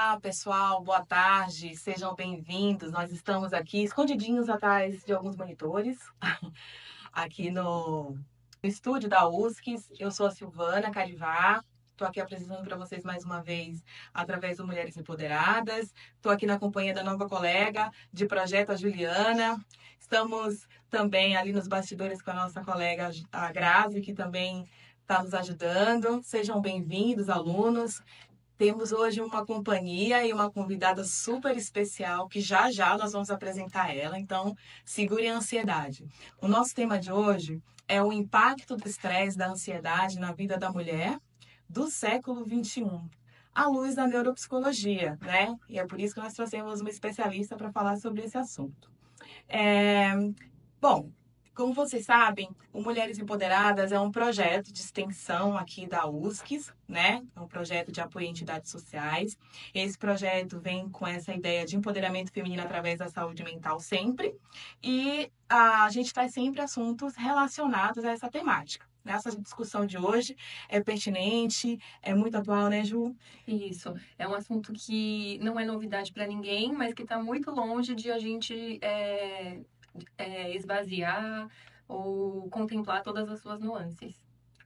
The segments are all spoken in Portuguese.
Olá, pessoal, boa tarde, sejam bem-vindos. Nós estamos aqui escondidinhos atrás de alguns monitores, aqui no estúdio da USC. Eu sou a Silvana Carivá, estou aqui apresentando para vocês mais uma vez através do Mulheres Empoderadas. Estou aqui na companhia da nova colega de projeto, a Juliana. Estamos também ali nos bastidores com a nossa colega, a Grazi, que também está nos ajudando. Sejam bem-vindos, alunos. Temos hoje uma companhia e uma convidada super especial que já já nós vamos apresentar ela, então segure a ansiedade. O nosso tema de hoje é o impacto do estresse, da ansiedade na vida da mulher do século XXI, à luz da neuropsicologia, né? E é por isso que nós trouxemos uma especialista para falar sobre esse assunto. É, Bom, como vocês sabem, o Mulheres Empoderadas é um projeto de extensão aqui da USC, né? É um projeto de apoio a entidades sociais. Esse projeto vem com essa ideia de empoderamento feminino através da saúde mental sempre. E a gente traz sempre assuntos relacionados a essa temática. Essa discussão de hoje é pertinente, é muito atual, né, Ju? Isso, é um assunto que não é novidade para ninguém, mas que está muito longe de a gente esvaziar ou contemplar todas as suas nuances.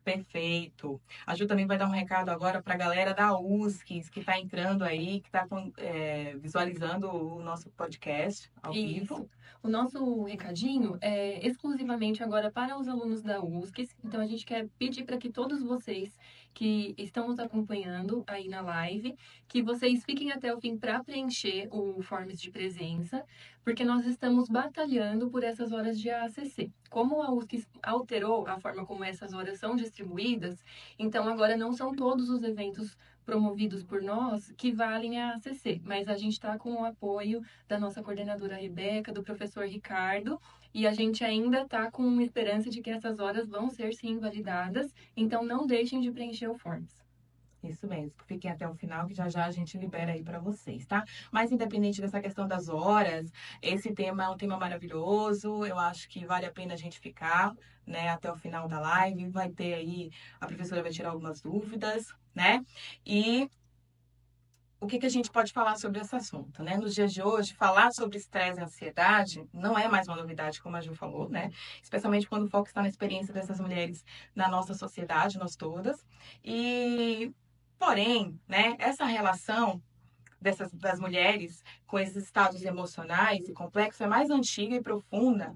Perfeito. A Ju também vai dar um recado agora para a galera da USC que está entrando aí, que está visualizando o nosso podcast ao vivo. Isso. O nosso recadinho é exclusivamente agora para os alunos da USC. Então, a gente quer pedir para que todos vocês que estão nos acompanhando aí na live, que vocês fiquem até o fim para preencher o Forms de presença, porque nós estamos batalhando por essas horas de ACC. Como a USC alterou a forma como essas horas são distribuídas, então agora não são todos os eventos promovidos por nós que valem a ACC, mas a gente está com o apoio da nossa coordenadora Rebeca, do professor Ricardo, e a gente ainda está com esperança de que essas horas vão ser sim validadas, então não deixem de preencher o Forms. Isso mesmo. Fiquem até o final que já já a gente libera aí para vocês, tá? Mas independente dessa questão das horas, esse tema é um tema maravilhoso. Eu acho que vale a pena a gente ficar, né, até o final da live. Vai ter aí, a professora vai tirar algumas dúvidas, né? E o que a gente pode falar sobre esse assunto, né? Nos dias de hoje, falar sobre estresse e ansiedade não é mais uma novidade, como a Ju falou, né? Especialmente quando o foco está na experiência dessas mulheres na nossa sociedade, nós todas. E, porém, né, essa relação das mulheres com esses estados emocionais e complexos é mais antiga e profunda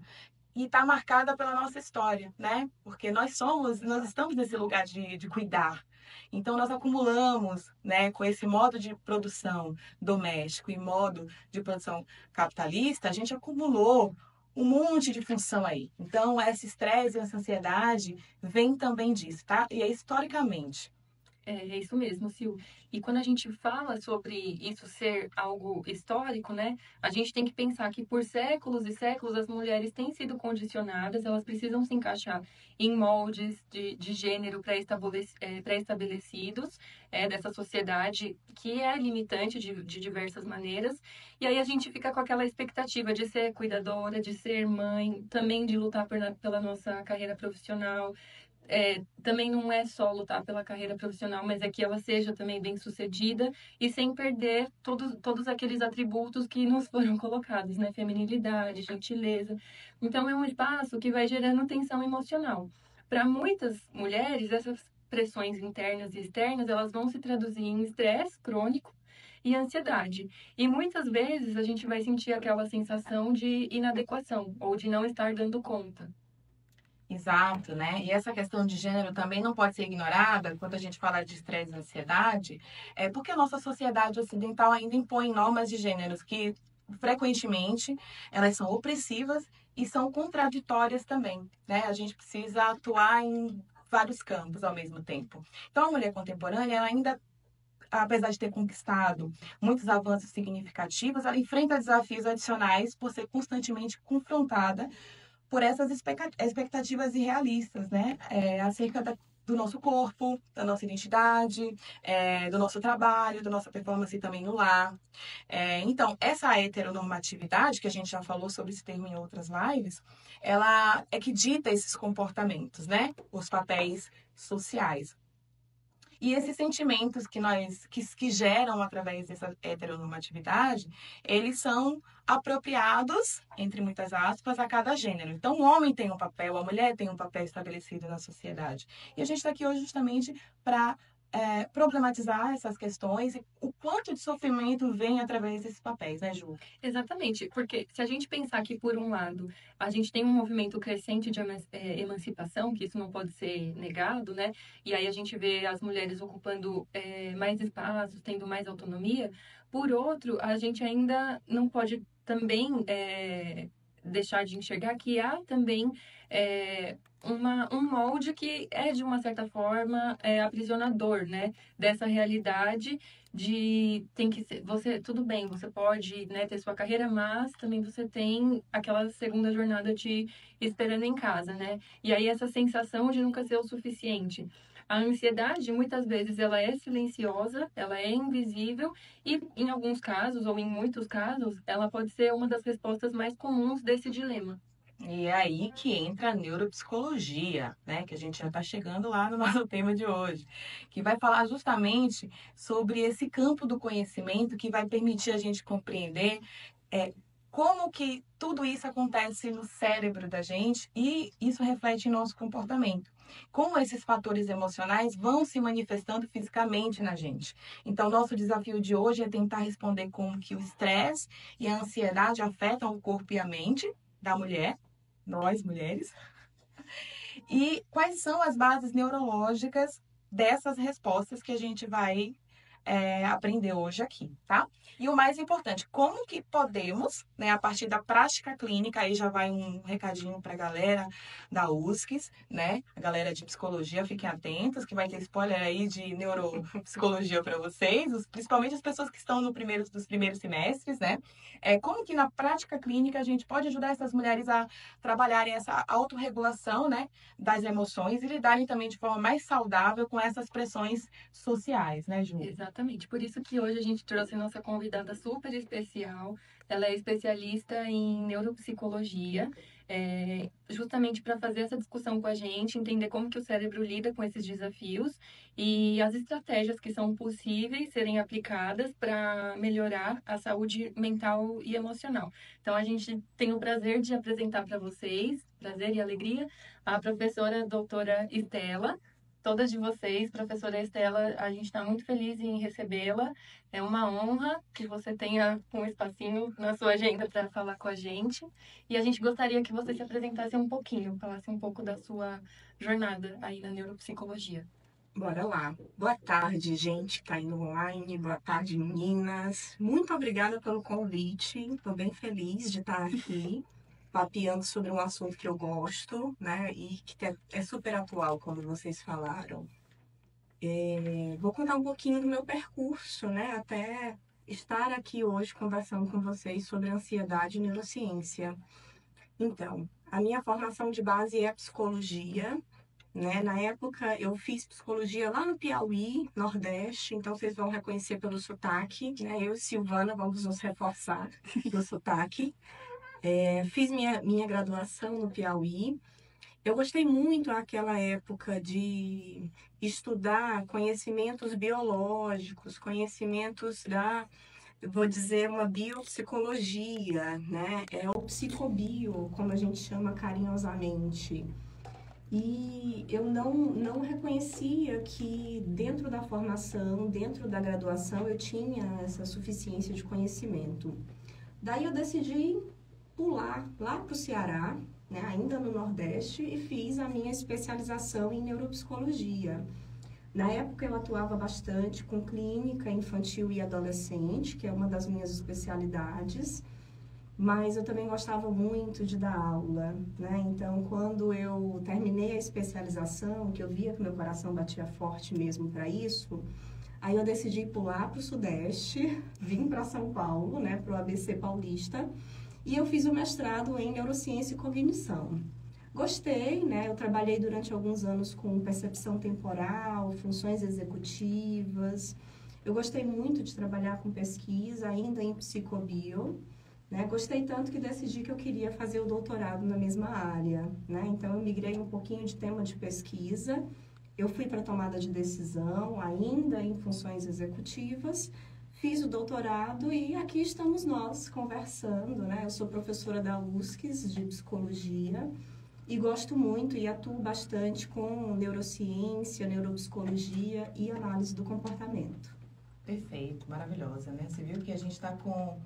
e está marcada pela nossa história, né? Porque nós estamos nesse lugar de cuidar. Então, nós acumulamos, né, com esse modo de produção doméstico e modo de produção capitalista, a gente acumulou um monte de função aí. Então, esse estresse e essa ansiedade vem também disso, tá? E é historicamente. É isso mesmo, Sil. E quando a gente fala sobre isso ser algo histórico, né? A gente tem que pensar que por séculos e séculos as mulheres têm sido condicionadas, elas precisam se encaixar em moldes de gênero pré-estabelecidos dessa sociedade que é limitante de diversas maneiras. E aí a gente fica com aquela expectativa de ser cuidadora, de ser mãe, também de lutar pela nossa carreira profissional. Também não é só lutar pela carreira profissional, mas é que ela seja também bem sucedida e sem perder todos aqueles atributos que nos foram colocados, né? Feminilidade, gentileza. Então, é um espaço que vai gerando tensão emocional. Para muitas mulheres, essas pressões internas e externas, elas vão se traduzir em estresse crônico e ansiedade. E muitas vezes a gente vai sentir aquela sensação de inadequação ou de não estar dando conta. Exato, né? E essa questão de gênero também não pode ser ignorada quando a gente fala de estresse e ansiedade, porque a nossa sociedade ocidental ainda impõe normas de gêneros que frequentemente elas são opressivas e são contraditórias também, né? A gente precisa atuar em vários campos ao mesmo tempo. Então, a mulher contemporânea, ela ainda, apesar de ter conquistado muitos avanços significativos, ela enfrenta desafios adicionais por ser constantemente confrontada por essas expectativas irrealistas, né? Acerca do nosso corpo, da nossa identidade, do nosso trabalho, da nossa performance também no lar. Então, essa heteronormatividade, que a gente já falou sobre esse termo em outras lives, ela é que dita esses comportamentos, né? Os papéis sociais. E esses sentimentos que geram através dessa heteronormatividade, eles são apropriados, entre muitas aspas, a cada gênero. Então, o homem tem um papel, a mulher tem um papel estabelecido na sociedade. E a gente está aqui hoje justamente para problematizar essas questões e o quanto de sofrimento vem através desses papéis, né, Ju? Exatamente, porque se a gente pensar que, por um lado, a gente tem um movimento crescente de emancipação, que isso não pode ser negado, né? E aí a gente vê as mulheres ocupando mais espaços, tendo mais autonomia. Por outro, a gente ainda não pode também deixar de enxergar que há também um molde que é, de uma certa forma, aprisionador, né? Dessa realidade de tem que ser, você, tudo bem, você pode, né, ter sua carreira, mas também você tem aquela segunda jornada te esperando em casa, né? E aí essa sensação de nunca ser o suficiente. A ansiedade, muitas vezes, ela é silenciosa, ela é invisível e, em alguns casos, ou em muitos casos, ela pode ser uma das respostas mais comuns desse dilema. E é aí que entra a neuropsicologia, né? Que a gente já está chegando lá no nosso tema de hoje, que vai falar justamente sobre esse campo do conhecimento que vai permitir a gente compreender é, como que tudo isso acontece no cérebro da gente e isso reflete em nosso comportamento. Como esses fatores emocionais vão se manifestando fisicamente na gente. Então, nosso desafio de hoje é tentar responder como que o estresse e a ansiedade afetam o corpo e a mente da mulher, nós mulheres, e quais são as bases neurológicas dessas respostas que a gente vai aprender hoje aqui, tá? E o mais importante, como que podemos, né, a partir da prática clínica, aí já vai um recadinho para a galera da USCS, né? A galera de psicologia, fiquem atentos, que vai ter spoiler aí de neuropsicologia para vocês, principalmente as pessoas que estão dos primeiros semestres, né? Como que na prática clínica a gente pode ajudar essas mulheres a trabalharem essa autorregulação, né, das emoções e lidarem também de forma mais saudável com essas pressões sociais, né, Ju? Exatamente. Por isso que hoje a gente trouxe nossa convidada super especial. Ela é especialista em neuropsicologia, justamente para fazer essa discussão com a gente, entender como que o cérebro lida com esses desafios e as estratégias que são possíveis serem aplicadas para melhorar a saúde mental e emocional. Então, a gente tem o prazer de apresentar para vocês, prazer e alegria, a professora doutora Estela. Todas de vocês, professora Estela, a gente está muito feliz em recebê-la. É uma honra que você tenha um espacinho na sua agenda para falar com a gente. E a gente gostaria que você se apresentasse um pouquinho, falasse um pouco da sua jornada aí na neuropsicologia. Bora lá. Boa tarde, gente que tá indo online. Boa tarde, meninas. Muito obrigada pelo convite. Estou bem feliz de estar aqui, papeando sobre um assunto que eu gosto, né? E que é super atual, como vocês falaram. Vou contar um pouquinho do meu percurso, né? Até estar aqui hoje conversando com vocês sobre ansiedade e neurociência. Então, a minha formação de base é psicologia, né? Na época, eu fiz psicologia lá no Piauí, Nordeste, então vocês vão reconhecer pelo sotaque, né? Eu e Silvana vamos nos reforçar do sotaque. Fiz minha graduação no Piauí. Eu gostei muito naquela época de estudar conhecimentos biológicos, conhecimentos vou dizer, uma biopsicologia, né? É o psicobio, como a gente chama carinhosamente. E eu não reconhecia que dentro da formação, dentro da graduação, eu tinha essa suficiência de conhecimento. Daí eu decidi pular lá para o Ceará, né, ainda no Nordeste, e fiz a minha especialização em neuropsicologia. Na época eu atuava bastante com clínica infantil e adolescente, que é uma das minhas especialidades, mas eu também gostava muito de dar aula, né? Então, quando eu terminei a especialização, que eu via que meu coração batia forte mesmo para isso, aí eu decidi pular para o Sudeste, vim para São Paulo, né, para o ABC Paulista, e eu fiz o mestrado em Neurociência e Cognição. Gostei, né? Eu trabalhei durante alguns anos com percepção temporal, funções executivas. Eu gostei muito de trabalhar com pesquisa, ainda em psicobio, né? Gostei tanto que decidi que eu queria fazer o doutorado na mesma área, né? Então, eu migrei um pouquinho de tema de pesquisa eu fui para tomada de decisão, ainda em funções executivas, fiz o doutorado e aqui estamos nós conversando, né? Eu sou professora da USCS de psicologia e gosto muito e atuo bastante com neurociência, neuropsicologia e análise do comportamento. Perfeito, maravilhosa, né? Você viu que a gente está com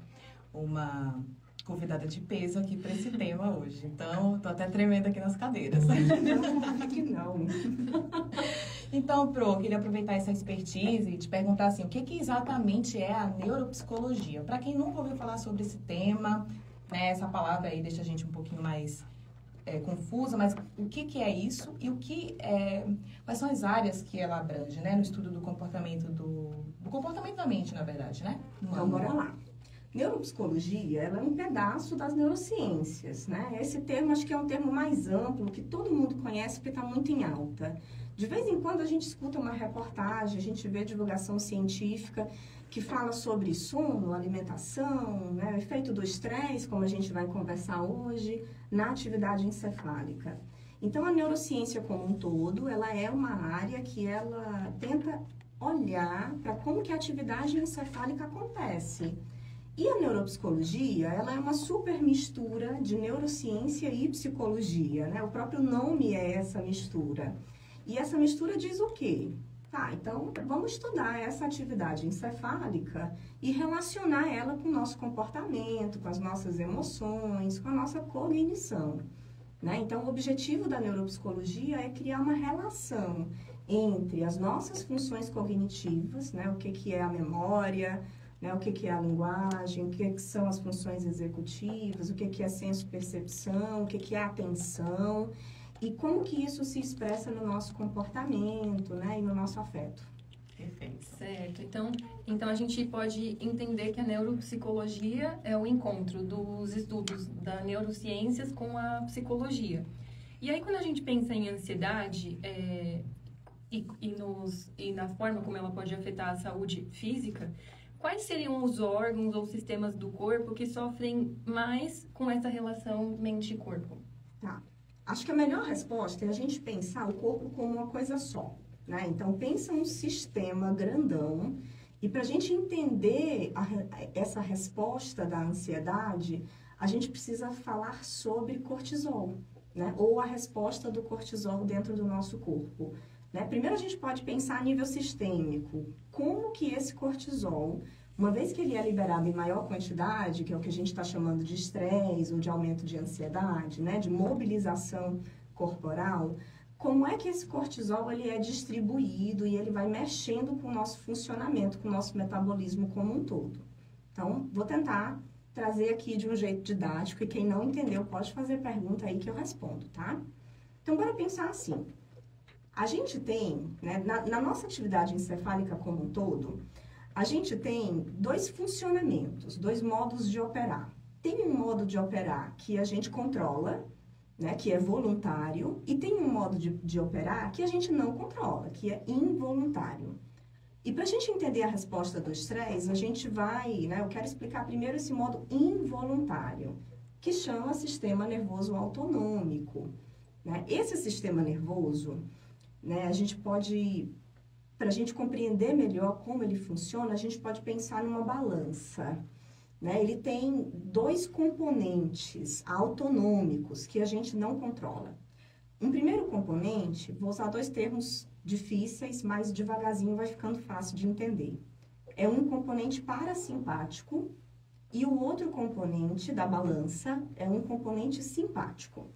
uma convidada de peso aqui para esse tema hoje. Então, tô até tremendo aqui nas cadeiras. Não, que não. Então, Pro, eu queria aproveitar essa expertise e te perguntar assim, o que exatamente é a neuropsicologia? Para quem nunca ouviu falar sobre esse tema, né, essa palavra aí deixa a gente um pouquinho mais confusa, mas o que é isso e quais são as áreas que ela abrange, né, no estudo do comportamento do comportamento da mente, na verdade, né? Então, bora lá. Neuropsicologia, ela é um pedaço das neurociências, né? Esse termo, acho que é um termo mais amplo, que todo mundo conhece porque está muito em alta. De vez em quando a gente escuta uma reportagem, a gente vê divulgação científica que fala sobre sono, alimentação, né? O efeito do estresse, como a gente vai conversar hoje, na atividade encefálica. Então, a neurociência como um todo, ela é uma área que ela tenta olhar para como que a atividade encefálica acontece. E a neuropsicologia, ela é uma super mistura de neurociência e psicologia, né? O próprio nome é essa mistura. E essa mistura diz o quê? Tá, então vamos estudar essa atividade encefálica e relacionar ela com o nosso comportamento, com as nossas emoções, com a nossa cognição, né? Então, o objetivo da neuropsicologia é criar uma relação entre as nossas funções cognitivas, né? O que é a memória, né? O que é a linguagem, o que são as funções executivas, o que é senso-percepção, o que é a atenção e como que isso se expressa no nosso comportamento, né? E no nosso afeto. Perfeito. Certo. Então a gente pode entender que a neuropsicologia é o encontro dos estudos da neurociências com a psicologia. E aí, quando a gente pensa em ansiedade e na forma como ela pode afetar a saúde física, quais seriam os órgãos ou sistemas do corpo que sofrem mais com essa relação mente-corpo? Tá. Acho que a melhor resposta é a gente pensar o corpo como uma coisa só, né? Então, pensa um sistema grandão e para a gente entender essa resposta da ansiedade, a gente precisa falar sobre cortisol, né? Ou a resposta do cortisol dentro do nosso corpo, né? Primeiro, a gente pode pensar a nível sistêmico. Como que esse cortisol, uma vez que ele é liberado em maior quantidade, que é o que a gente está chamando de estresse ou de aumento de ansiedade, né? De mobilização corporal, como é que esse cortisol ele é distribuído e ele vai mexendo com o nosso funcionamento, com o nosso metabolismo como um todo. Então, vou tentar trazer aqui de um jeito didático e quem não entendeu pode fazer pergunta aí que eu respondo, tá? Então, bora pensar assim. A gente tem, né, na nossa atividade encefálica como um todo, a gente tem dois funcionamentos, dois modos de operar. Tem um modo de operar que a gente controla, né, que é voluntário, e tem um modo de operar que a gente não controla, que é involuntário. E para a gente entender a resposta do estresse, a gente vai, né, eu quero explicar primeiro esse modo involuntário, que chama sistema nervoso autonômico, né? Esse sistema nervoso, né, a gente pode, para a gente compreender melhor como ele funciona, a gente pode pensar numa balança, né? Ele tem dois componentes autonômicos que a gente não controla. Um primeiro componente, vou usar dois termos difíceis, mas devagarzinho vai ficando fácil de entender. É um componente parasimpático e o outro componente da balança é um componente simpático.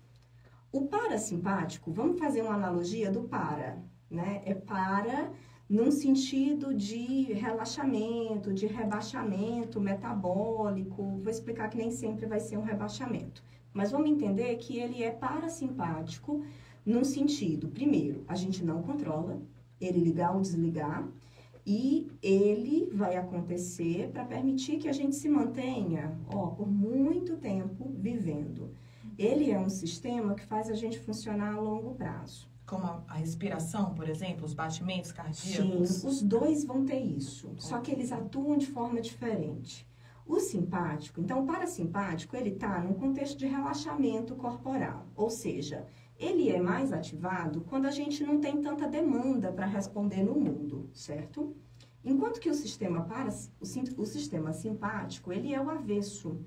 O parasimpático, vamos fazer uma analogia do para, né? É para num sentido de relaxamento, de rebaixamento metabólico. Vou explicar que nem sempre vai ser um rebaixamento. Mas vamos entender que ele é parasimpático num sentido, primeiro, a gente não controla ele ligar ou desligar, e ele vai acontecer para permitir que a gente se mantenha, por muito tempo vivendo. Ele é um sistema que faz a gente funcionar a longo prazo. Como a respiração, por exemplo, os batimentos cardíacos? Sim, os dois vão ter isso, só que eles atuam de forma diferente. O simpático, então o parasimpático, ele está num contexto de relaxamento corporal, ou seja, Ele é mais ativado quando a gente não tem tanta demanda para responder no mundo, certo? Enquanto que o sistema simpático, ele é o avesso.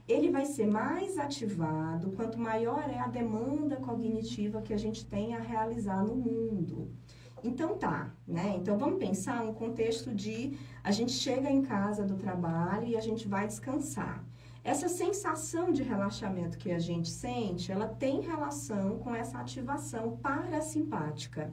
Ele vai ser mais ativado quanto maior é a demanda cognitiva que a gente tem a realizar no mundo. Então tá, né? Então vamos pensar um contexto de a gente chega em casa do trabalho e a gente vai descansar. Essa sensação de relaxamento que a gente sente, ela tem relação com essa ativação parasimpática.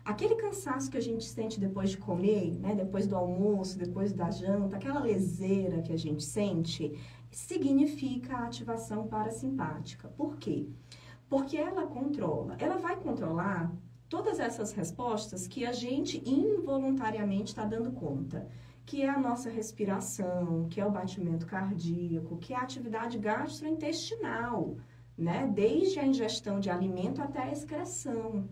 Aquele cansaço que a gente sente depois de comer, né? Depois do almoço, depois da janta, aquela leseira que a gente sente, significa a ativação parasimpática. Por quê? Porque ela vai controlar todas essas respostas que a gente involuntariamente está dando conta, que é a nossa respiração, que é o batimento cardíaco, que é a atividade gastrointestinal, né? Desde a ingestão de alimento até a excreção.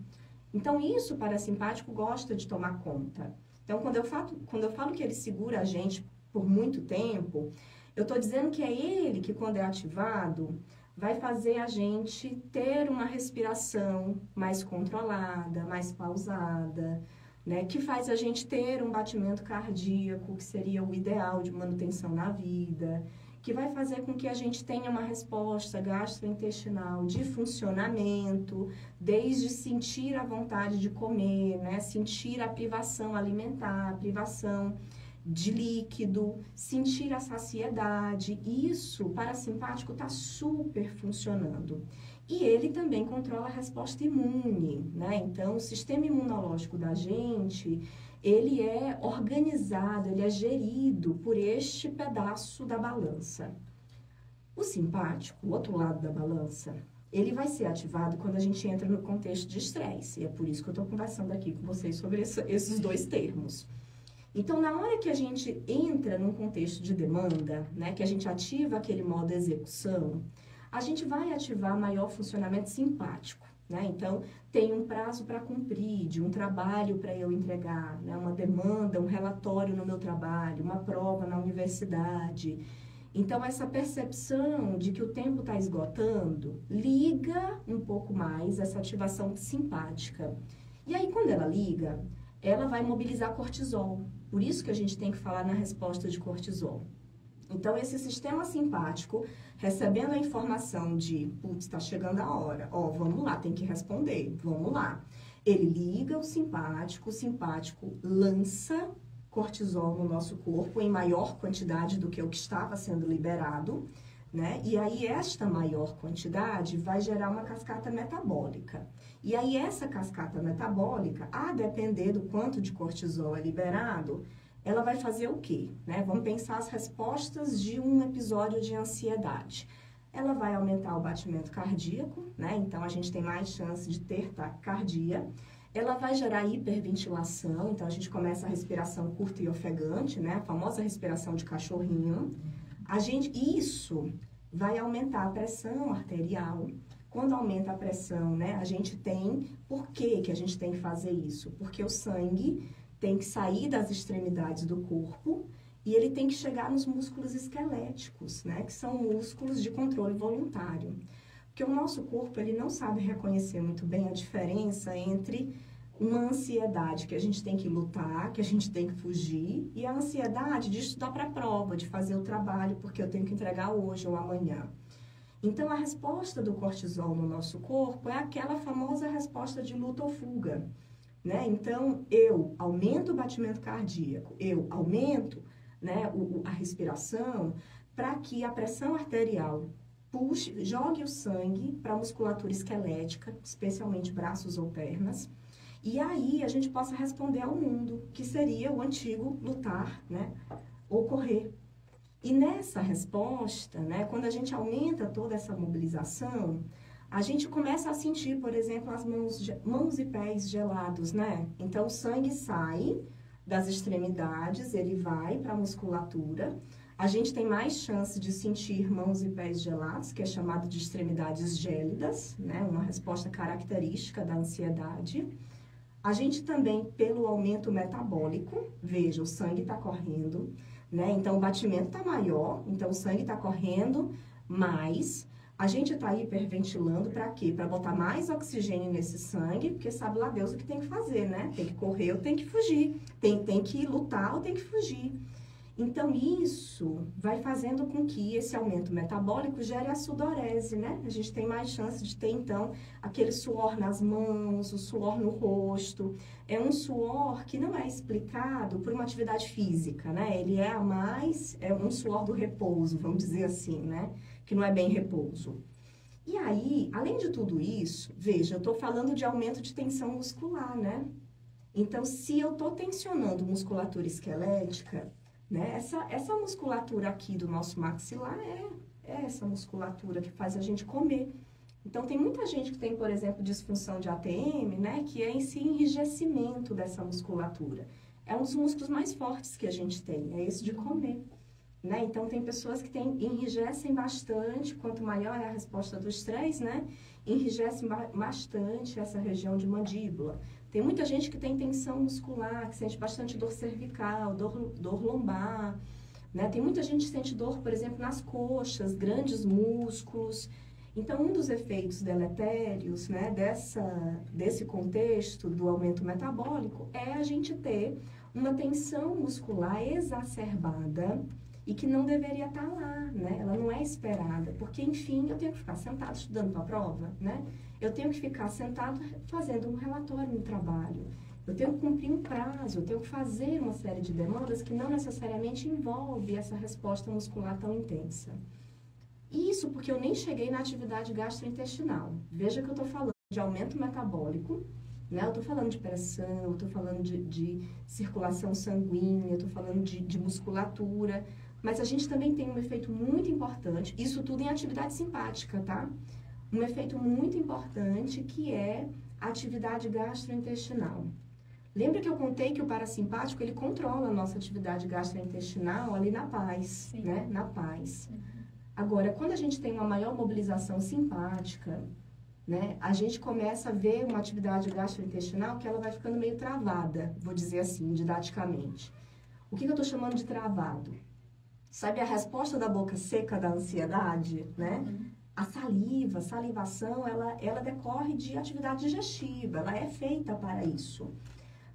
Então, isso o parasimpático gosta de tomar conta. Então, quando eu falo que ele segura a gente por muito tempo, eu estou dizendo que é ele que, quando é ativado, vai fazer a gente ter uma respiração mais controlada, mais pausada, né? Que faz a gente ter um batimento cardíaco, que seria o ideal de manutenção na vida, que vai fazer com que a gente tenha uma resposta gastrointestinal de funcionamento, desde sentir a vontade de comer, né? Sentir a privação alimentar, a privação de líquido, sentir a saciedade. Isso, o parasimpático está super funcionando. E ele também controla a resposta imune, né? Então, o sistema imunológico da gente, ele é organizado, ele é gerido por este pedaço da balança. O simpático, o outro lado da balança, ele vai ser ativado quando a gente entra no contexto de estresse. E é por isso que eu estou conversando aqui com vocês sobre esses dois termos. Então, na hora que a gente entra num contexto de demanda, né, que a gente ativa aquele modo execução, a gente vai ativar maior funcionamento simpático, né? Então, tem um prazo para cumprir, de um trabalho para eu entregar, né? Uma demanda, um relatório no meu trabalho, uma prova na universidade. Então, essa percepção de que o tempo está esgotando, liga um pouco mais essa ativação simpática. E aí, quando ela liga, ela vai mobilizar cortisol. Por isso que a gente tem que falar na resposta de cortisol. Então, esse sistema simpático, recebendo a informação de, putz, está chegando a hora, ó, vamos lá, tem que responder, vamos lá. Ele liga o simpático lança cortisol no nosso corpo em maior quantidade do que o que estava sendo liberado, né? E aí, esta maior quantidade vai gerar uma cascata metabólica. E aí, essa cascata metabólica, a depender do quanto de cortisol é liberado, ela vai fazer o quê? Né? Vamos pensar as respostas de um episódio de ansiedade. Ela vai aumentar o batimento cardíaco, né? Então, a gente tem mais chance de ter taquicardia. Ela vai gerar hiperventilação, então a gente começa a respiração curta e ofegante, né? A famosa respiração de cachorrinho. Isso vai aumentar a pressão arterial. Quando aumenta a pressão, né? A gente tem... Por que a gente tem que fazer isso? Porque o sangue tem que sair das extremidades do corpo e ele tem que chegar nos músculos esqueléticos, né? Que são músculos de controle voluntário. Porque o nosso corpo, ele não sabe reconhecer muito bem a diferença entre uma ansiedade que a gente tem que lutar, que a gente tem que fugir, e a ansiedade de estudar para a prova, de fazer o trabalho porque eu tenho que entregar hoje ou amanhã. Então, a resposta do cortisol no nosso corpo é aquela famosa resposta de luta ou fuga, né? Então, eu aumento o batimento cardíaco, eu aumento, né, a respiração para que a pressão arterial puxe, jogue o sangue para a musculatura esquelética, especialmente braços ou pernas, e aí a gente possa responder ao mundo, que seria o antigo lutar, né, ou correr. E nessa resposta, né, quando a gente aumenta toda essa mobilização, a gente começa a sentir, por exemplo, as mãos e pés gelados, né? Então, o sangue sai das extremidades, ele vai para a musculatura. A gente tem mais chance de sentir mãos e pés gelados, que é chamado de extremidades gélidas, né? Uma resposta característica da ansiedade. A gente também, pelo aumento metabólico, veja, o sangue está correndo, né? Então, o batimento está maior, então o sangue está correndo mais. A gente está hiperventilando para quê? Para botar mais oxigênio nesse sangue, porque sabe lá Deus o que tem que fazer, né? Tem que correr ou tem que fugir. Tem que lutar ou tem que fugir. Então, isso vai fazendo com que esse aumento metabólico gere a sudorese, né? A gente tem mais chance de ter, então, aquele suor nas mãos, o suor no rosto. É um suor que não é explicado por uma atividade física, né? Ele é um suor do repouso, vamos dizer assim, né? Que não é bem repouso. E aí, além de tudo isso, veja, eu estou falando de aumento de tensão muscular, né? Então, se eu estou tensionando musculatura esquelética, né? Essa musculatura aqui do nosso maxilar é essa musculatura que faz a gente comer. Então, tem muita gente que tem, por exemplo, disfunção de ATM, né? Que é esse enrijecimento dessa musculatura. É um dos músculos mais fortes que a gente tem, é esse de comer. Né? Então, tem pessoas que enrijecem bastante, quanto maior é a resposta do estresse, né? Enrijecem bastante essa região de mandíbula. Tem muita gente que tem tensão muscular, que sente bastante dor cervical, dor lombar, né? Tem muita gente que sente dor, por exemplo, nas coxas, grandes músculos. Então, um dos efeitos deletérios, né, desse contexto do aumento metabólico é a gente ter uma tensão muscular exacerbada e que não deveria estar lá, né? Ela não é esperada, porque, enfim, eu tenho que ficar sentado estudando para a prova, né? Eu tenho que ficar sentado fazendo um relatório no trabalho. Eu tenho que cumprir um prazo, eu tenho que fazer uma série de demandas que não necessariamente envolve essa resposta muscular tão intensa. Isso porque eu nem cheguei na atividade gastrointestinal. Veja que eu estou falando de aumento metabólico, né? Eu estou falando de pressão, eu estou falando de circulação sanguínea, eu estou falando de musculatura, mas a gente também tem um efeito muito importante, isso tudo em atividade simpática, tá? Um efeito muito importante que é a atividade gastrointestinal. Lembra que eu contei que o parasimpático, ele controla a nossa atividade gastrointestinal ali na paz, Sim. né? Na paz. Agora, quando a gente tem uma maior mobilização simpática, né? A gente começa a ver uma atividade gastrointestinal que ela vai ficando meio travada, vou dizer assim, didaticamente. O que eu estou chamando de travado? Sabe a resposta da boca seca da ansiedade, né? A salivação, ela decorre de atividade digestiva, ela é feita para isso.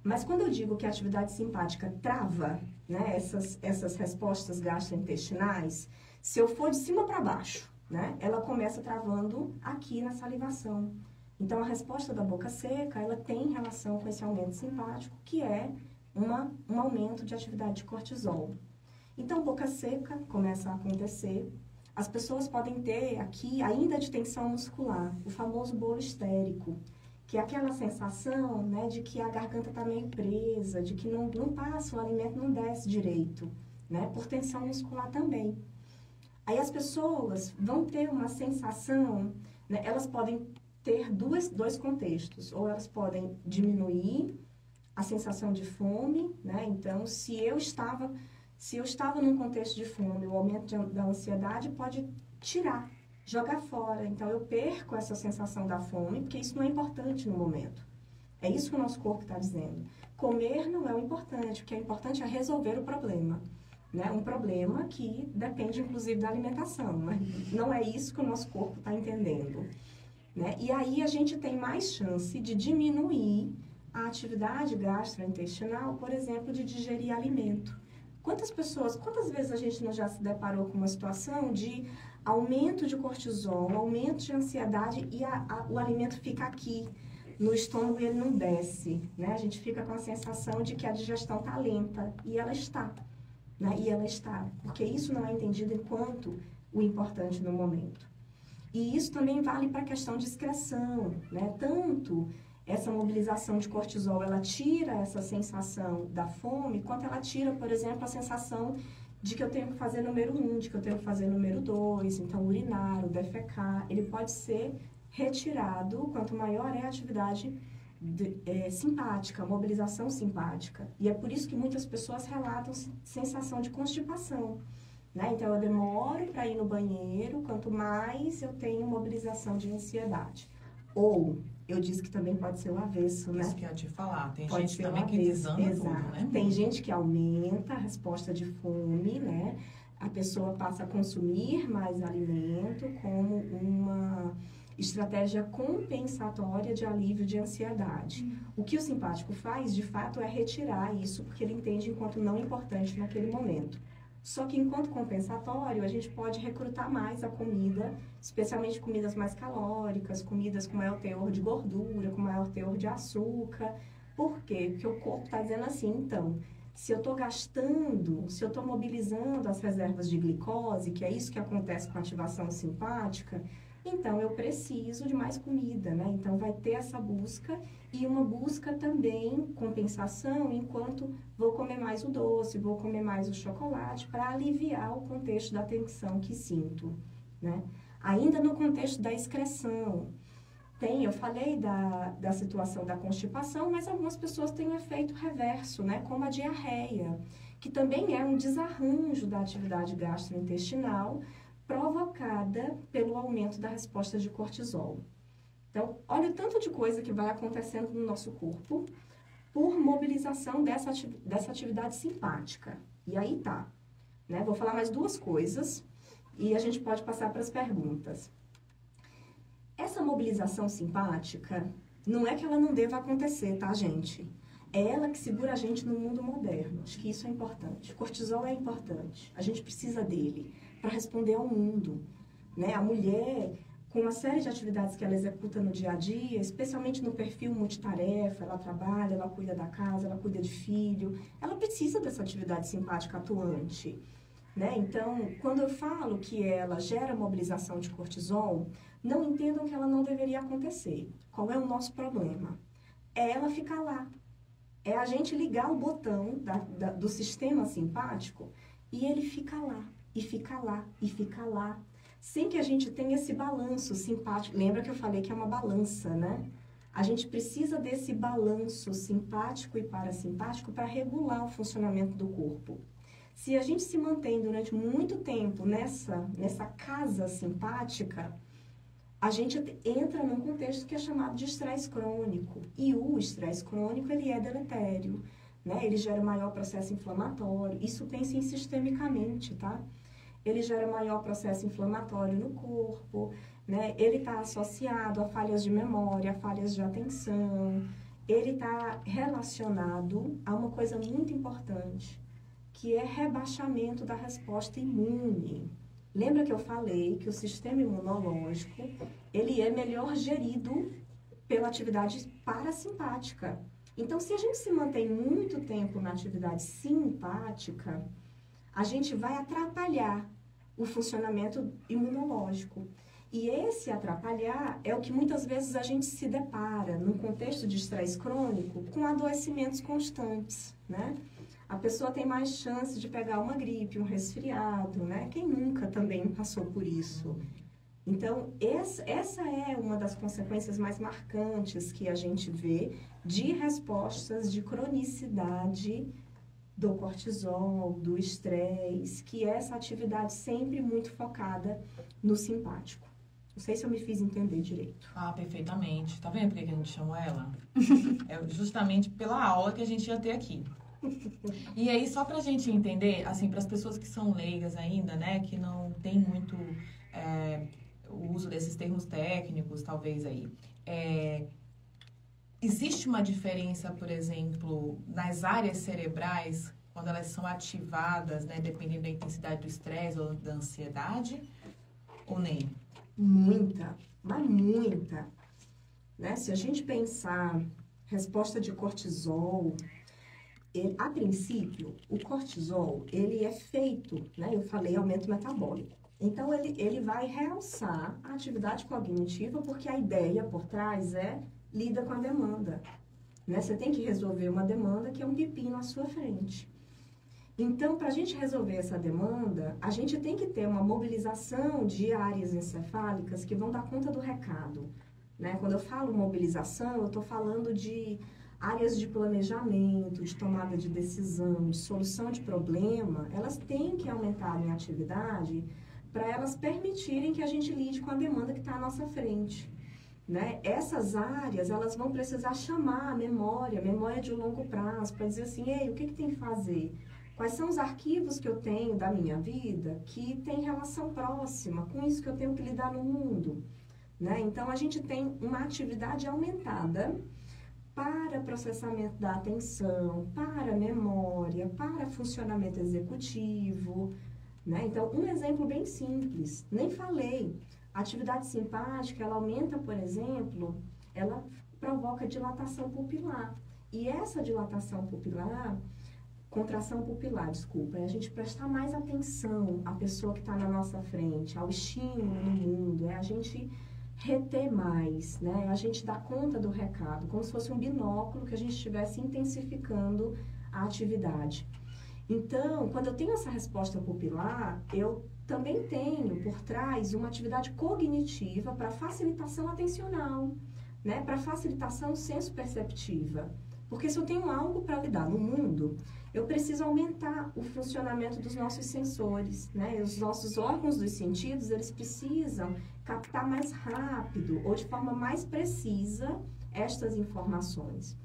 Mas quando eu digo que a atividade simpática trava, né, essas respostas gastrointestinais, se eu for de cima para baixo, né, ela começa travando aqui na salivação. Então, a resposta da boca seca, ela tem relação com esse aumento simpático, que é um aumento de atividade de cortisol. Então, boca seca começa a acontecer. As pessoas podem ter aqui ainda de tensão muscular, o famoso bolo histérico, que é aquela sensação, né, de que a garganta está meio presa, de que não passa, o alimento não desce direito, né, por tensão muscular também. Aí as pessoas vão ter uma sensação, né, elas podem ter dois contextos, ou elas podem diminuir a sensação de fome, né, então se eu estava num contexto de fome, o aumento da ansiedade pode tirar, jogar fora. Então, eu perco essa sensação da fome, porque isso não é importante no momento. É isso que o nosso corpo está dizendo. Comer não é o importante, o que é importante é resolver o problema. Né? Um problema que depende, inclusive, da alimentação. Mas não é isso que o nosso corpo está entendendo. Né? E aí, a gente tem mais chance de diminuir a atividade gastrointestinal, por exemplo, de digerir alimento. Quantas vezes a gente não já se deparou com uma situação de aumento de cortisol, aumento de ansiedade e o alimento fica aqui no estômago e ele não desce, né? A gente fica com a sensação de que a digestão está lenta e ela está, né? E ela está, porque isso não é entendido enquanto o importante no momento. E isso também vale para a questão de excreção, né? Tanto essa mobilização de cortisol, ela tira essa sensação da fome, quanto ela tira, por exemplo, a sensação de que eu tenho que fazer número 1, de que eu tenho que fazer número 2, então urinar, o defecar, ele pode ser retirado quanto maior é a atividade simpática, a mobilização simpática. E é por isso que muitas pessoas relatam sensação de constipação, né? Então, eu demoro para ir no banheiro, quanto mais eu tenho mobilização de ansiedade. Ou eu disse que também pode ser o avesso, né? Isso que eu ia te falar. Tem Pode gente ser também o que avesso, desanda exato. tudo, né? Tem gente que aumenta a resposta de fome, né? A pessoa passa a consumir mais alimento como uma estratégia compensatória de alívio de ansiedade. O que o simpático faz, de fato, é retirar isso, porque ele entende enquanto não importante naquele momento. Só que, enquanto compensatório, a gente pode recrutar mais a comida, especialmente comidas mais calóricas, comidas com maior teor de gordura, com maior teor de açúcar. Por quê? Porque o corpo está dizendo assim, então, se eu estou gastando, se eu estou mobilizando as reservas de glicose, que é isso que acontece com a ativação simpática, então eu preciso de mais comida, né? Então vai ter essa busca e uma busca também, compensação, enquanto vou comer mais o doce, vou comer mais o chocolate, para aliviar o contexto da tensão que sinto, né? Ainda no contexto da excreção, eu falei da situação da constipação, mas algumas pessoas têm um efeito reverso, né? Como a diarreia, que também é um desarranjo da atividade gastrointestinal provocada pelo aumento da resposta de cortisol. Então, olha o tanto de coisa que vai acontecendo no nosso corpo por mobilização dessa atividade simpática. E aí tá, né? Vou falar mais duas coisas e a gente pode passar para as perguntas. Essa mobilização simpática, não é que ela não deva acontecer, tá, gente? É ela que segura a gente no mundo moderno. Acho que isso é importante. O cortisol é importante. A gente precisa dele para responder ao mundo, né? A mulher, com uma série de atividades que ela executa no dia a dia, especialmente no perfil multitarefa, ela trabalha, ela cuida da casa, ela cuida de filho, ela precisa dessa atividade simpática atuante, né? Então, quando eu falo que ela gera mobilização de cortisol, não entendam que ela não deveria acontecer. Qual é o nosso problema? É ela ficar lá. É a gente ligar o botão do sistema simpático e ele fica lá, e fica lá, e fica lá, sem que a gente tenha esse balanço simpático. Lembra que eu falei que é uma balança, né? A gente precisa desse balanço simpático e parasimpático para regular o funcionamento do corpo. Se a gente se mantém durante muito tempo nessa casa simpática, a gente entra num contexto que é chamado de estresse crônico. E o estresse crônico, ele é deletério, né? Ele gera maior processo inflamatório. Isso pensem sistemicamente, tá? Ele gera maior processo inflamatório no corpo, né? Ele está associado a falhas de memória, a falhas de atenção. Ele está relacionado a uma coisa muito importante, que é rebaixamento da resposta imune. Lembra que eu falei que o sistema imunológico, ele é melhor gerido pela atividade parasimpática. Então, se a gente se mantém muito tempo na atividade simpática, a gente vai atrapalhar o funcionamento imunológico. E esse atrapalhar é o que muitas vezes a gente se depara, num contexto de estresse crônico, com adoecimentos constantes, né? A pessoa tem mais chance de pegar uma gripe, um resfriado, né? Quem nunca também passou por isso? Então, essa é uma das consequências mais marcantes que a gente vê de respostas de cronicidade do cortisol, do estresse, que é essa atividade sempre muito focada no simpático. Não sei se eu me fiz entender direito. Ah, perfeitamente. Tá vendo por que a gente chamou ela? É justamente pela aula que a gente ia ter aqui. E aí, só pra gente entender, assim, para as pessoas que são leigas ainda, né, que não tem muito o uso desses termos técnicos, talvez aí, existe uma diferença, por exemplo, nas áreas cerebrais, quando elas são ativadas, né, dependendo da intensidade do estresse ou da ansiedade, ou nem? Muita, mas muita. Né? Se a gente pensar resposta de cortisol, a princípio, o cortisol, ele é feito, né? Eu falei aumento metabólico. Então, ele vai realçar a atividade cognitiva, porque a ideia por trás é lida com a demanda. Né? Você tem que resolver uma demanda que é um pepino à sua frente. Então, para a gente resolver essa demanda, a gente tem que ter uma mobilização de áreas encefálicas que vão dar conta do recado. Né? Quando eu falo mobilização, eu estou falando de áreas de planejamento, de tomada de decisão, de solução de problema. Elas têm que aumentar em atividade para elas permitirem que a gente lide com a demanda que está à nossa frente. Né? Essas áreas, elas vão precisar chamar a memória de longo prazo, para dizer assim, ei, o que tem que fazer? Quais são os arquivos que eu tenho da minha vida que tem relação próxima com isso que eu tenho que lidar no mundo, né? Então, a gente tem uma atividade aumentada para processamento da atenção, para memória, para funcionamento executivo, né? Então, um exemplo bem simples, nem falei, a atividade simpática, ela aumenta, por exemplo, ela provoca dilatação pupilar. E essa dilatação pupilar, contração pupilar, desculpa, é a gente prestar mais atenção à pessoa que está na nossa frente, ao estímulo no mundo, é a gente reter mais, né? A gente dar conta do recado, como se fosse um binóculo que a gente estivesse intensificando a atividade. Então, quando eu tenho essa resposta pupilar, eu também tenho por trás uma atividade cognitiva para facilitação atencional, né? Para facilitação senso-perceptiva. Porque se eu tenho algo para lidar no mundo, eu preciso aumentar o funcionamento dos nossos sensores, né? Os nossos órgãos dos sentidos, eles precisam captar mais rápido ou de forma mais precisa estas informações.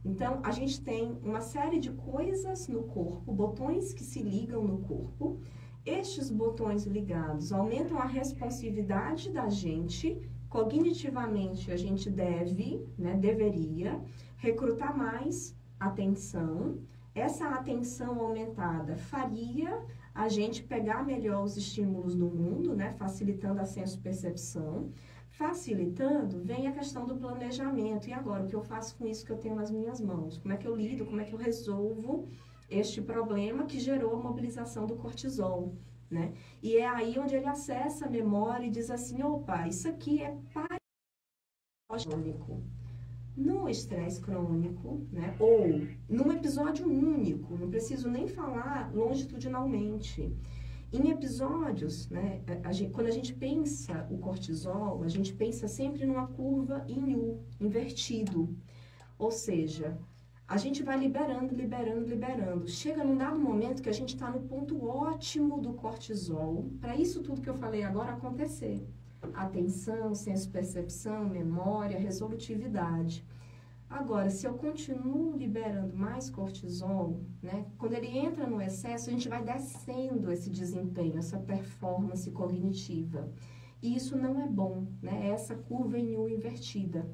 Então, a gente tem uma série de coisas no corpo, botões que se ligam no corpo. Estes botões ligados aumentam a responsividade da gente. Cognitivamente, a gente deve, né, deveria, recrutar mais atenção. Essa atenção aumentada faria a gente pegar melhor os estímulos do mundo, né, facilitando a senso-percepção. Facilitando, vem a questão do planejamento. E agora, o que eu faço com isso que eu tenho nas minhas mãos? Como é que eu lido, como é que eu resolvo este problema que gerou a mobilização do cortisol, né? E é aí onde ele acessa a memória e diz assim, opa, isso aqui é crônico. No estresse crônico, né? Ou num episódio único, não preciso nem falar longitudinalmente. Em episódios, né, quando a gente pensa o cortisol, a gente pensa sempre numa curva em U, invertido. Ou seja, a gente vai liberando, liberando, liberando. Chega num dado momento que a gente está no ponto ótimo do cortisol, para isso tudo que eu falei agora acontecer. Atenção, senso-percepção, memória, resolutividade. Agora, se eu continuo liberando mais cortisol, né, quando ele entra no excesso, a gente vai descendo esse desempenho, essa performance cognitiva. E isso não é bom, né? É essa curva em U invertida.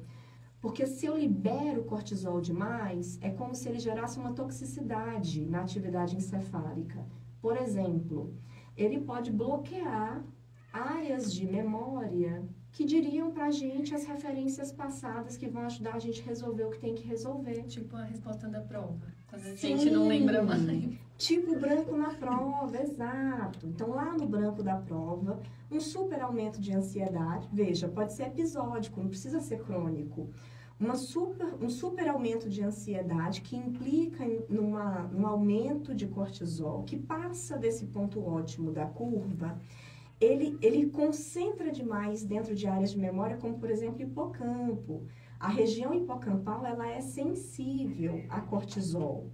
Porque se eu libero cortisol demais, é como se ele gerasse uma toxicidade na atividade encefálica. Por exemplo, ele pode bloquear áreas de memória que diriam pra gente as referências passadas que vão ajudar a gente a resolver o que tem que resolver. Tipo a resposta da prova, quando a Sim, gente não lembra mais. Tipo branco na prova, exato. Então, lá no branco da prova, um super aumento de ansiedade, veja, pode ser episódico, não precisa ser crônico. Um super aumento de ansiedade que implica num aumento de cortisol, que passa desse ponto ótimo da curva. Ele concentra demais dentro de áreas de memória, como, por exemplo, hipocampo. A região hipocampal, ela é sensível a cortisol.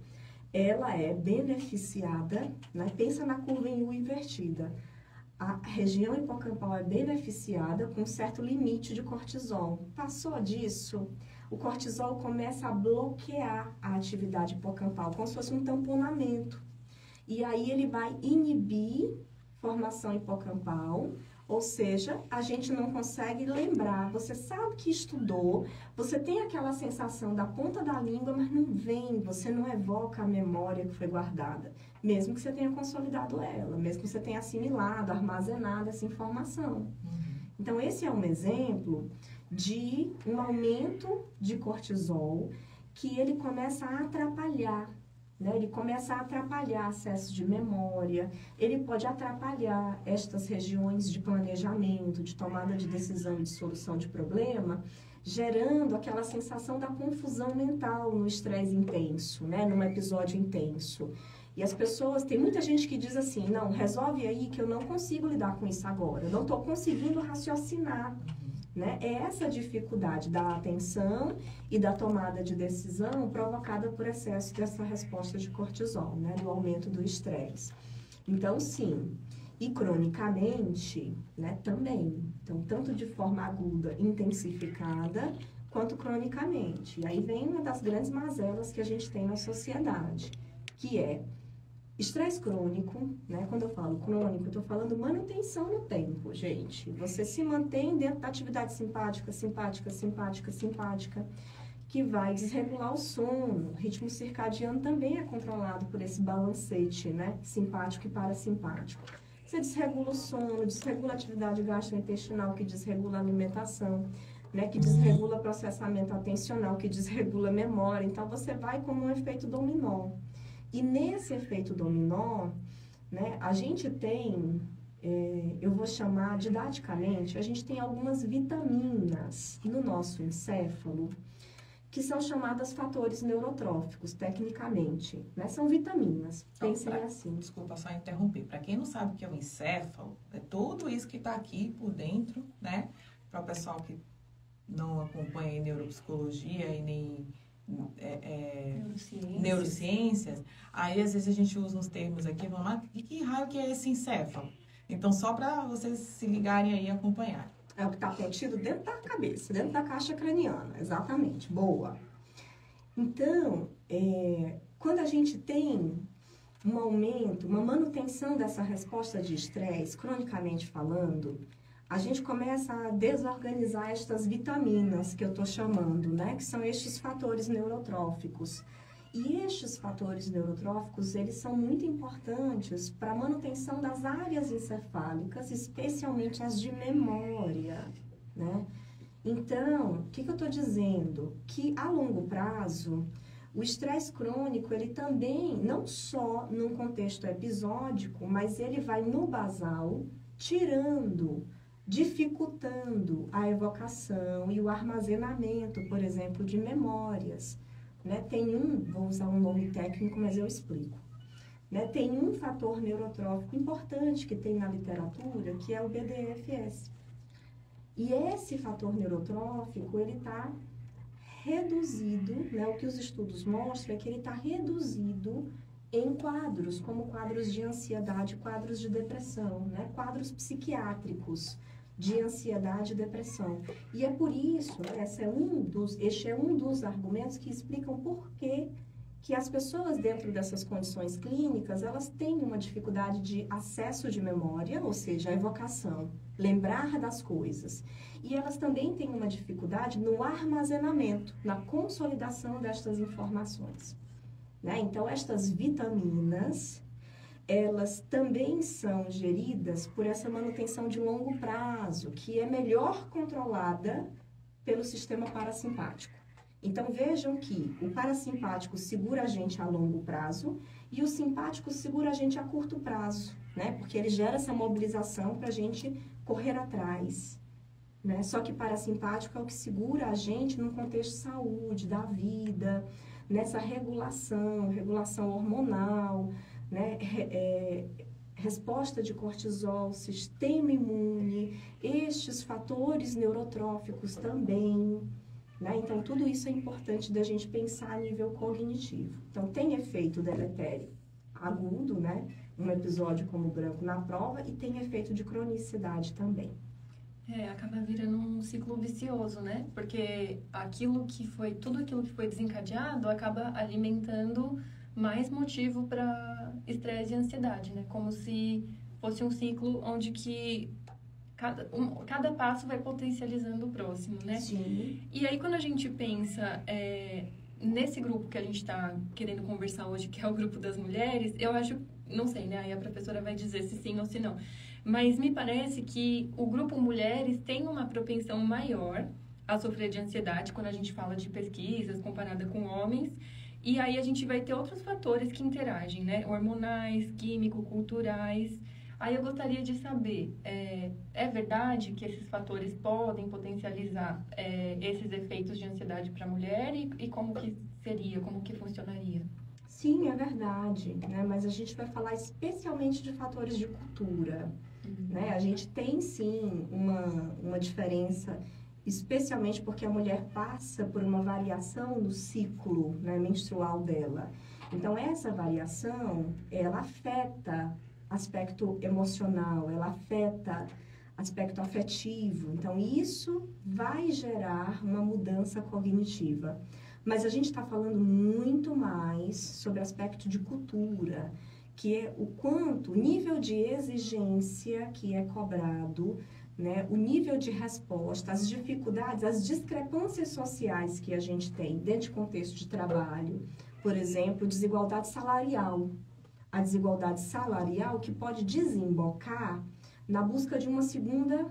Ela é beneficiada, né? Pensa na curva em U invertida. A região hipocampal é beneficiada com um certo limite de cortisol. Passou disso, o cortisol começa a bloquear a atividade hipocampal, como se fosse um tamponamento. E aí ele vai inibir formação hipocampal, ou seja, a gente não consegue lembrar. Você sabe que estudou, você tem aquela sensação da ponta da língua, mas não vem, você não evoca a memória que foi guardada, mesmo que você tenha consolidado ela, mesmo que você tenha assimilado, armazenado essa informação. Então, esse é um exemplo de um aumento de cortisol que ele começa a atrapalhar, né? Ele começa a atrapalhar acesso de memória, ele pode atrapalhar estas regiões de planejamento, de tomada de decisão e de solução de problema, gerando aquela sensação da confusão mental no estresse intenso, né? Num episódio intenso. E as pessoas, tem muita gente que diz assim, não, resolve aí que eu não consigo lidar com isso agora, eu não estou conseguindo raciocinar. Né? É essa dificuldade da atenção e da tomada de decisão provocada por excesso dessa resposta de cortisol, né? Do aumento do estresse. Então, sim. E cronicamente, né, também. Então, tanto de forma aguda, intensificada, quanto cronicamente. E aí vem uma das grandes mazelas que a gente tem na sociedade, que é Estresse crônico, né? Quando eu falo crônico, eu estou falando manutenção no tempo, gente. Você se mantém dentro da atividade simpática, que vai desregular o sono. O ritmo circadiano também é controlado por esse balancete, né? Simpático e parasimpático. Você desregula o sono, desregula a atividade gastrointestinal, que desregula a alimentação, né? Que desregula o processamento atencional, que desregula a memória. Então, você vai como um efeito dominó. E nesse efeito dominó, né, a gente tem, eu vou chamar didaticamente, a gente tem algumas vitaminas no nosso encéfalo, que são chamadas fatores neurotróficos, tecnicamente, né? São vitaminas, pensem assim. Desculpa só interromper. Para quem não sabe o que é o encéfalo, é tudo isso que está aqui por dentro, né? Para o pessoal que não acompanha neuropsicologia e nem neurociências, aí às vezes a gente usa uns termos aqui, vamos lá, e que raio que é esse encéfalo? Então, só para vocês se ligarem aí e acompanharem. É o que está contido dentro da cabeça, dentro da caixa craniana, exatamente, boa. Então, quando a gente tem um aumento, uma manutenção dessa resposta de estresse, cronicamente falando, a gente começa a desorganizar estas vitaminas que eu estou chamando, né? Que são estes fatores neurotróficos. E estes fatores neurotróficos, eles são muito importantes para a manutenção das áreas encefálicas, especialmente as de memória, né? Então, o que eu estou dizendo? Que a longo prazo, o estresse crônico, ele também, não só num contexto episódico, mas ele vai no basal, dificultando a evocação e o armazenamento, por exemplo, de memórias. Né? Vou usar um nome técnico, mas eu explico. Né? Tem um fator neurotrófico importante que tem na literatura, que é o BDNF. E esse fator neurotrófico, ele está reduzido, né? O que os estudos mostram é que ele está reduzido em quadros, como quadros de ansiedade, quadros de depressão, né? Quadros psiquiátricos de ansiedade e depressão. E é por isso, né, este é um dos argumentos que explicam por que as pessoas dentro dessas condições clínicas, elas têm uma dificuldade de acesso de memória, ou seja, a evocação, lembrar das coisas. E elas também têm uma dificuldade no armazenamento, na consolidação destas informações. Né? Então, estas vitaminas, elas também são geridas por essa manutenção de longo prazo, que é melhor controlada pelo sistema parasimpático. Então, vejam que o parasimpático segura a gente a longo prazo e o simpático segura a gente a curto prazo, né? Porque ele gera essa mobilização para a gente correr atrás, né? Só que parasimpático é o que segura a gente no contexto de saúde, da vida, nessa regulação hormonal, né? Resposta de cortisol, sistema imune, estes fatores neurotróficos também, né? Então, tudo isso é importante da gente pensar a nível cognitivo. Então, tem efeito deletério agudo, né? Um episódio como o branco na prova, e tem efeito de cronicidade também. Acaba virando um ciclo vicioso, né? Porque tudo aquilo que foi desencadeado acaba alimentando mais motivo para estresse e ansiedade, né? Como se fosse um ciclo onde que cada passo vai potencializando o próximo, né? Sim. E aí, quando a gente pensa nesse grupo que a gente está querendo conversar hoje, que é o grupo das mulheres, eu acho, não sei, né? Aí a professora vai dizer se sim ou se não. Mas me parece que o grupo mulheres tem uma propensão maior a sofrer de ansiedade quando a gente fala de pesquisas comparada com homens. E aí a gente vai ter outros fatores que interagem, né? Hormonais, químico-culturais. Aí eu gostaria de saber, é verdade que esses fatores podem potencializar esses efeitos de ansiedade para a mulher e como que seria, como que funcionaria? Sim, é verdade, né? Mas a gente vai falar especialmente de fatores de cultura, né? A gente tem, sim, uma diferença, especialmente porque a mulher passa por uma variação no ciclo, né, menstrual dela. Então, essa variação, ela afeta aspecto emocional, ela afeta aspecto afetivo. Então, isso vai gerar uma mudança cognitiva. Mas a gente está falando muito mais sobre aspecto de cultura. que é o nível de exigência que é cobrado, né, o nível de resposta, as dificuldades, as discrepâncias sociais que a gente tem dentro de contexto de trabalho. Por exemplo, desigualdade salarial. A desigualdade salarial que pode desembocar na busca de uma segunda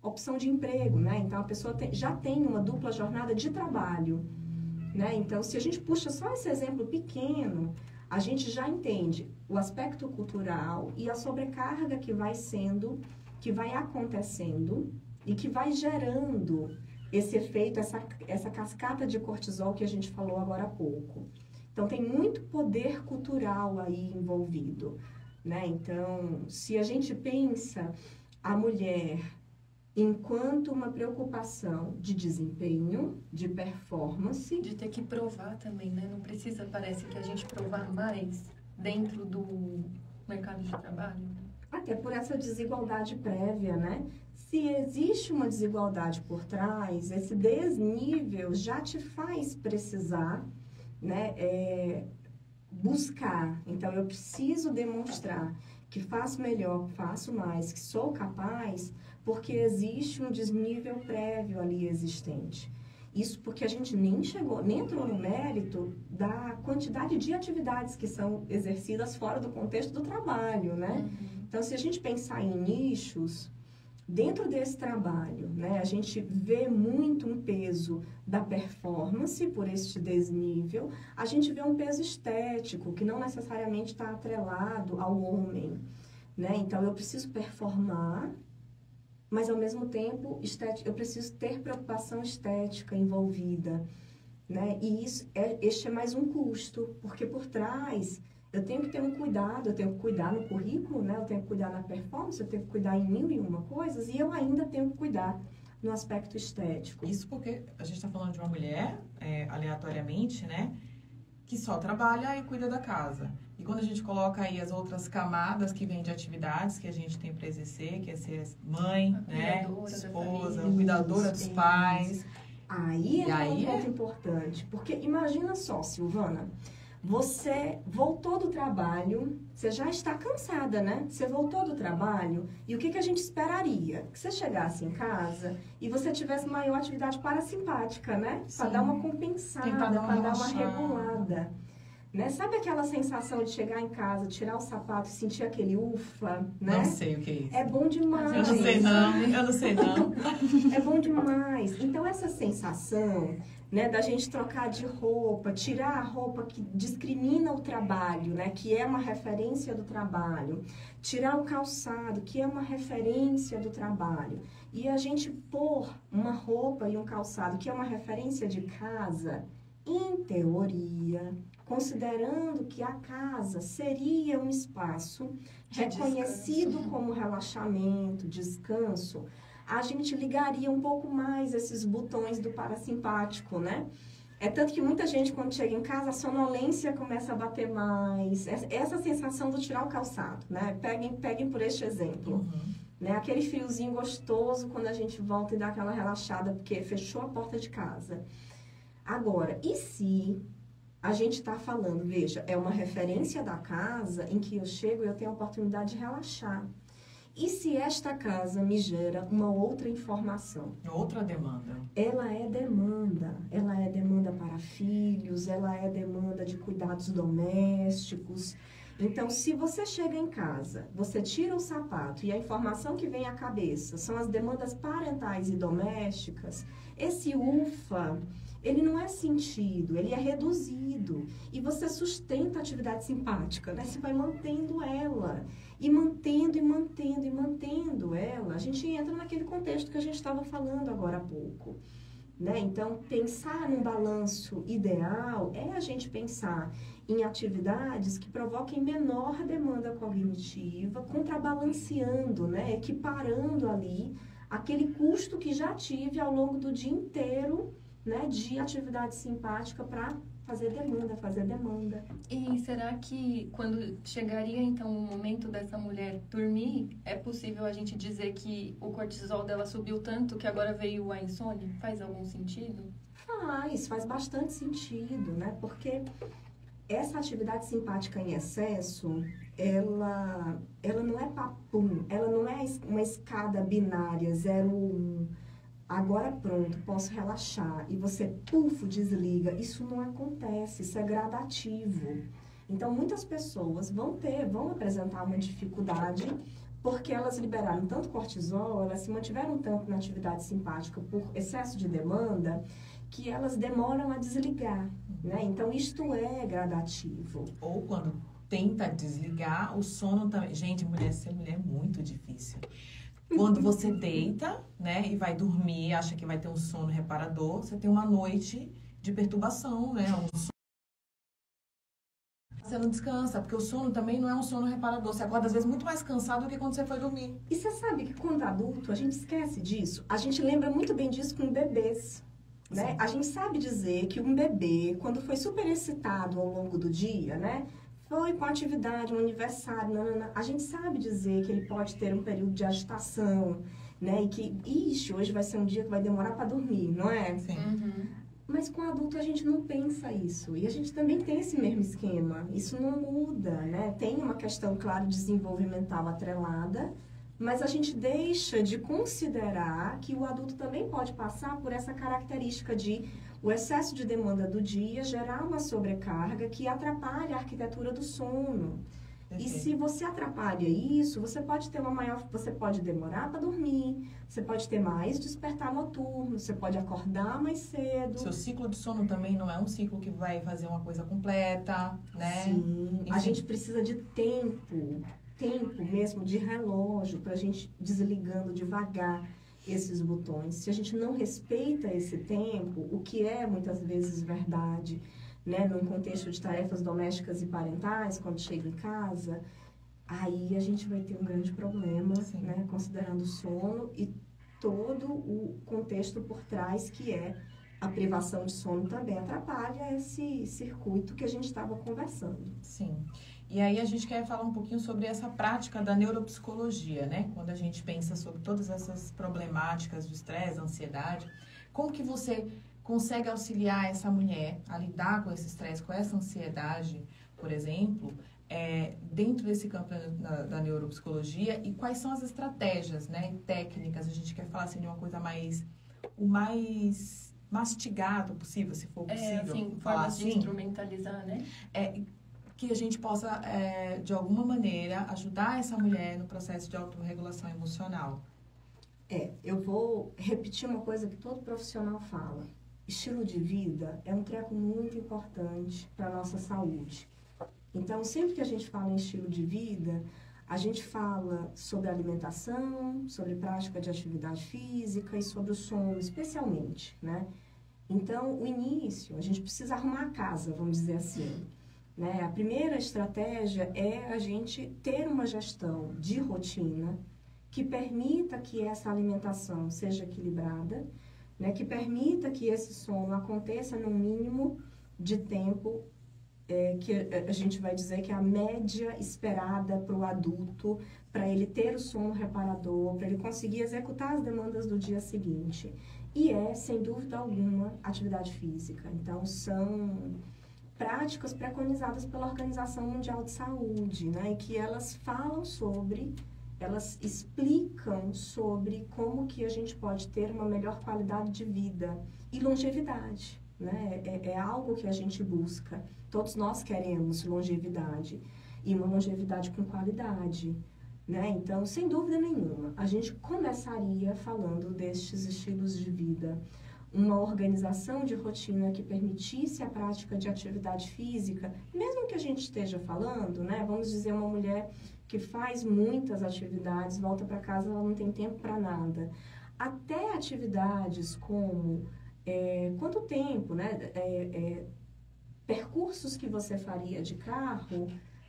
opção de emprego, né? Então, a pessoa já tem uma dupla jornada de trabalho, né? Então, se a gente puxa só esse exemplo pequeno, a gente já entende o aspecto cultural e a sobrecarga que vai acontecendo e que vai gerando esse efeito, essa cascata de cortisol que a gente falou agora há pouco. Então, tem muito poder cultural aí envolvido, né? Então, se a gente pensa a mulher enquanto uma preocupação de desempenho, de performance... De ter que provar também, né? Não precisa, parece que a gente provar mais dentro do mercado de trabalho. Até por essa desigualdade prévia, né? Se existe uma desigualdade por trás, esse desnível já te faz precisar, né, buscar. Então, eu preciso demonstrar que faço melhor, faço mais, que sou capaz, porque existe um desnível prévio ali existente. Isso porque a gente nem entrou no mérito da quantidade de atividades que são exercidas fora do contexto do trabalho, né? Então, se a gente pensar em nichos, dentro desse trabalho, né, a gente vê muito um peso da performance por este desnível, a gente vê um peso estético, que não necessariamente está atrelado ao homem, né? Então, eu preciso performar, mas, ao mesmo tempo, eu preciso ter preocupação estética envolvida, né? E este é mais um custo, porque por trás eu tenho que ter um cuidado, eu tenho que cuidar no currículo, né? Eu tenho que cuidar na performance, eu tenho que cuidar em 1001 coisas, e eu ainda tenho que cuidar no aspecto estético. Isso porque a gente está falando de uma mulher, aleatoriamente, né? Que só trabalha e cuida da casa. E quando a gente coloca aí as outras camadas que vêm de atividades que a gente tem para exercer, que é ser mãe, né, esposa, cuidadora dos pais. Aí é um ponto importante, porque imagina só, Silvana, você voltou do trabalho, você já está cansada, né? Você voltou do trabalho e o que a gente esperaria? Que você chegasse em casa e você tivesse maior atividade parasimpática, né? Para dar uma compensada, para dar uma regulada. Né? Sabe aquela sensação de chegar em casa, tirar o sapato e sentir aquele ufa, né? Não sei o que é isso. É bom demais. Eu não sei não. É bom demais. Então, essa sensação, né, da gente trocar de roupa, tirar a roupa que discrimina o trabalho, né, que é uma referência do trabalho, tirar o calçado, que é uma referência do trabalho, e a gente pôr uma roupa e um calçado, que é uma referência de casa, em teoria, considerando que a casa seria um espaço reconhecido como relaxamento, descanso, a gente ligaria um pouco mais esses botões do parasimpático, né? É tanto que muita gente, quando chega em casa, a sonolência começa a bater mais. Essa sensação do tirar o calçado, né? Peguem por este exemplo. Né? Aquele friozinho gostoso quando a gente volta e dá aquela relaxada, porque fechou a porta de casa. Agora, e se a gente está falando, veja, é uma referência da casa em que eu chego e eu tenho a oportunidade de relaxar. E se esta casa me gera uma outra informação? Outra demanda. Ela é demanda para filhos, ela é demanda de cuidados domésticos. Então, se você chega em casa, você tira o sapato e a informação que vem à cabeça são as demandas parentais e domésticas, esse ufa, ele não é sentido, ele é reduzido. E você sustenta a atividade simpática, né? Você vai mantendo ela. E mantendo ela, a gente entra naquele contexto que a gente estava falando agora há pouco. Né? Então, pensar num balanço ideal é a gente pensar em atividades que provoquem menor demanda cognitiva, contrabalanceando, né? Equiparando ali aquele custo que já tive ao longo do dia inteiro, né, de atividade simpática para fazer demanda. E será que quando chegaria, então, o momento dessa mulher dormir, é possível a gente dizer que o cortisol dela subiu tanto que agora veio a insônia? Faz algum sentido? Faz bastante sentido, né? Porque essa atividade simpática em excesso, ela não é papum, ela não é uma escada binária, 0 ou 1. Agora pronto, posso relaxar. E você, puf, desliga. Isso não acontece, isso é gradativo. Então, muitas pessoas vão apresentar uma dificuldade porque elas liberaram tanto cortisol, elas se mantiveram tanto na atividade simpática por excesso de demanda, que elas demoram a desligar, né? Então, isto é gradativo. Ou quando tenta desligar, o sono também. Gente, ser mulher é muito difícil. Quando você deita, né, e vai dormir, acha que vai ter um sono reparador, você tem uma noite de perturbação, né? Você não descansa, porque o sono também não é um sono reparador. Você acorda, às vezes, muito mais cansado do que quando você foi dormir. E você sabe que quando adulto, a gente esquece disso. A gente lembra muito bem disso com bebês. Né? A gente sabe dizer que um bebê, quando foi super excitado ao longo do dia, né? Foi com atividade, um aniversário, a gente sabe dizer que ele pode ter um período de agitação, né? E que, hoje vai ser um dia que vai demorar para dormir, não é? Sim. Mas com adulto a gente não pensa isso. E a gente também tem esse mesmo esquema. Isso não muda, né? Tem uma questão, claro, desenvolvimental atrelada, mas a gente deixa de considerar que o adulto também pode passar por essa característica de o excesso de demanda do dia gerar uma sobrecarga que atrapalha a arquitetura do sono. E se você atrapalha isso, você pode ter você pode demorar para dormir, você pode ter mais despertar noturno, você pode acordar mais cedo. Seu ciclo de sono também não é um ciclo que vai fazer uma coisa completa, né? Sim, a gente precisa de tempo mesmo, de relógio, para a gente desligando devagar esses botões. Se a gente não respeita esse tempo, o que é muitas vezes verdade, né, num contexto de tarefas domésticas e parentais, quando chega em casa, aí a gente vai ter um grande problema, né, considerando o sono e todo o contexto por trás, que é a privação de sono também atrapalha esse circuito que a gente estava conversando. Sim. E aí a gente quer falar um pouquinho sobre essa prática da neuropsicologia, né? Quando a gente pensa sobre todas essas problemáticas do estresse, da ansiedade, como que você consegue auxiliar essa mulher a lidar com esse estresse, com essa ansiedade, por exemplo, dentro desse campo da neuropsicologia, e quais são as estratégias, né, técnicas? A gente quer falar assim de uma coisa o mais mastigado possível, se for possível. Assim, falar formas de instrumentalizar, né? Que a gente possa, de alguma maneira, ajudar essa mulher no processo de autorregulação emocional. Eu vou repetir uma coisa que todo profissional fala. Estilo de vida é um treco muito importante para a nossa saúde. Então, sempre que a gente fala em estilo de vida, a gente fala sobre alimentação, sobre prática de atividade física e sobre o sono, especialmente, né? Então, o início, a gente precisa arrumar a casa, vamos dizer assim, né? A primeira estratégia é a gente ter uma gestão de rotina que permita que essa alimentação seja equilibrada, né? Que permita que esse sono aconteça no mínimo de tempo que a gente vai dizer que é a média esperada para o adulto, para ele ter o sono reparador, para ele conseguir executar as demandas do dia seguinte. E sem dúvida alguma, atividade física. Então, são práticas preconizadas pela Organização Mundial de Saúde, né? E que elas explicam sobre como que a gente pode ter uma melhor qualidade de vida e longevidade, né? É algo que a gente busca. Todos nós queremos longevidade e uma longevidade com qualidade, né? Então, sem dúvida nenhuma, a gente começaria falando destes estilos de vida. Uma organização de rotina que permitisse a prática de atividade física, mesmo que a gente esteja falando, né? Vamos dizer, uma mulher que faz muitas atividades, volta para casa, ela não tem tempo para nada. Até atividades como quanto tempo, né? Percursos que você faria de carro,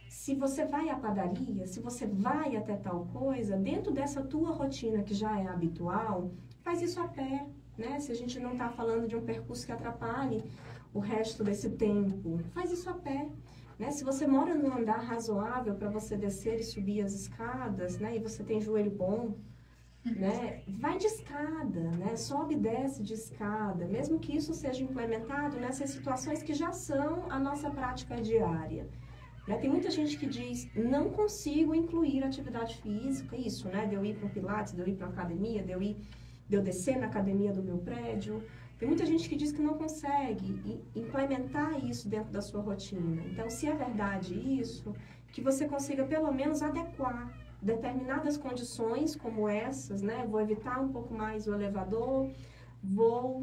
se você vai à padaria, se você vai até tal coisa, dentro dessa tua rotina que já é habitual, faz isso a pé, né? Se a gente não está falando de um percurso que atrapalhe o resto desse tempo, faz isso a pé, né? Se você mora num andar razoável para você descer e subir as escadas, né? E você tem joelho bom, né? Vai de escada, né? Sobe e desce de escada, mesmo que isso seja implementado nessas situações que já são a nossa prática diária. Né? Tem muita gente que diz, não consigo incluir atividade física, isso, né? De eu ir para um pilates, de eu ir para uma academia, de eu descer na academia do meu prédio. Tem muita gente que diz que não consegue implementar isso dentro da sua rotina. Então, se é verdade isso, que você consiga pelo menos adequar determinadas condições como essas, né? Vou evitar um pouco mais o elevador,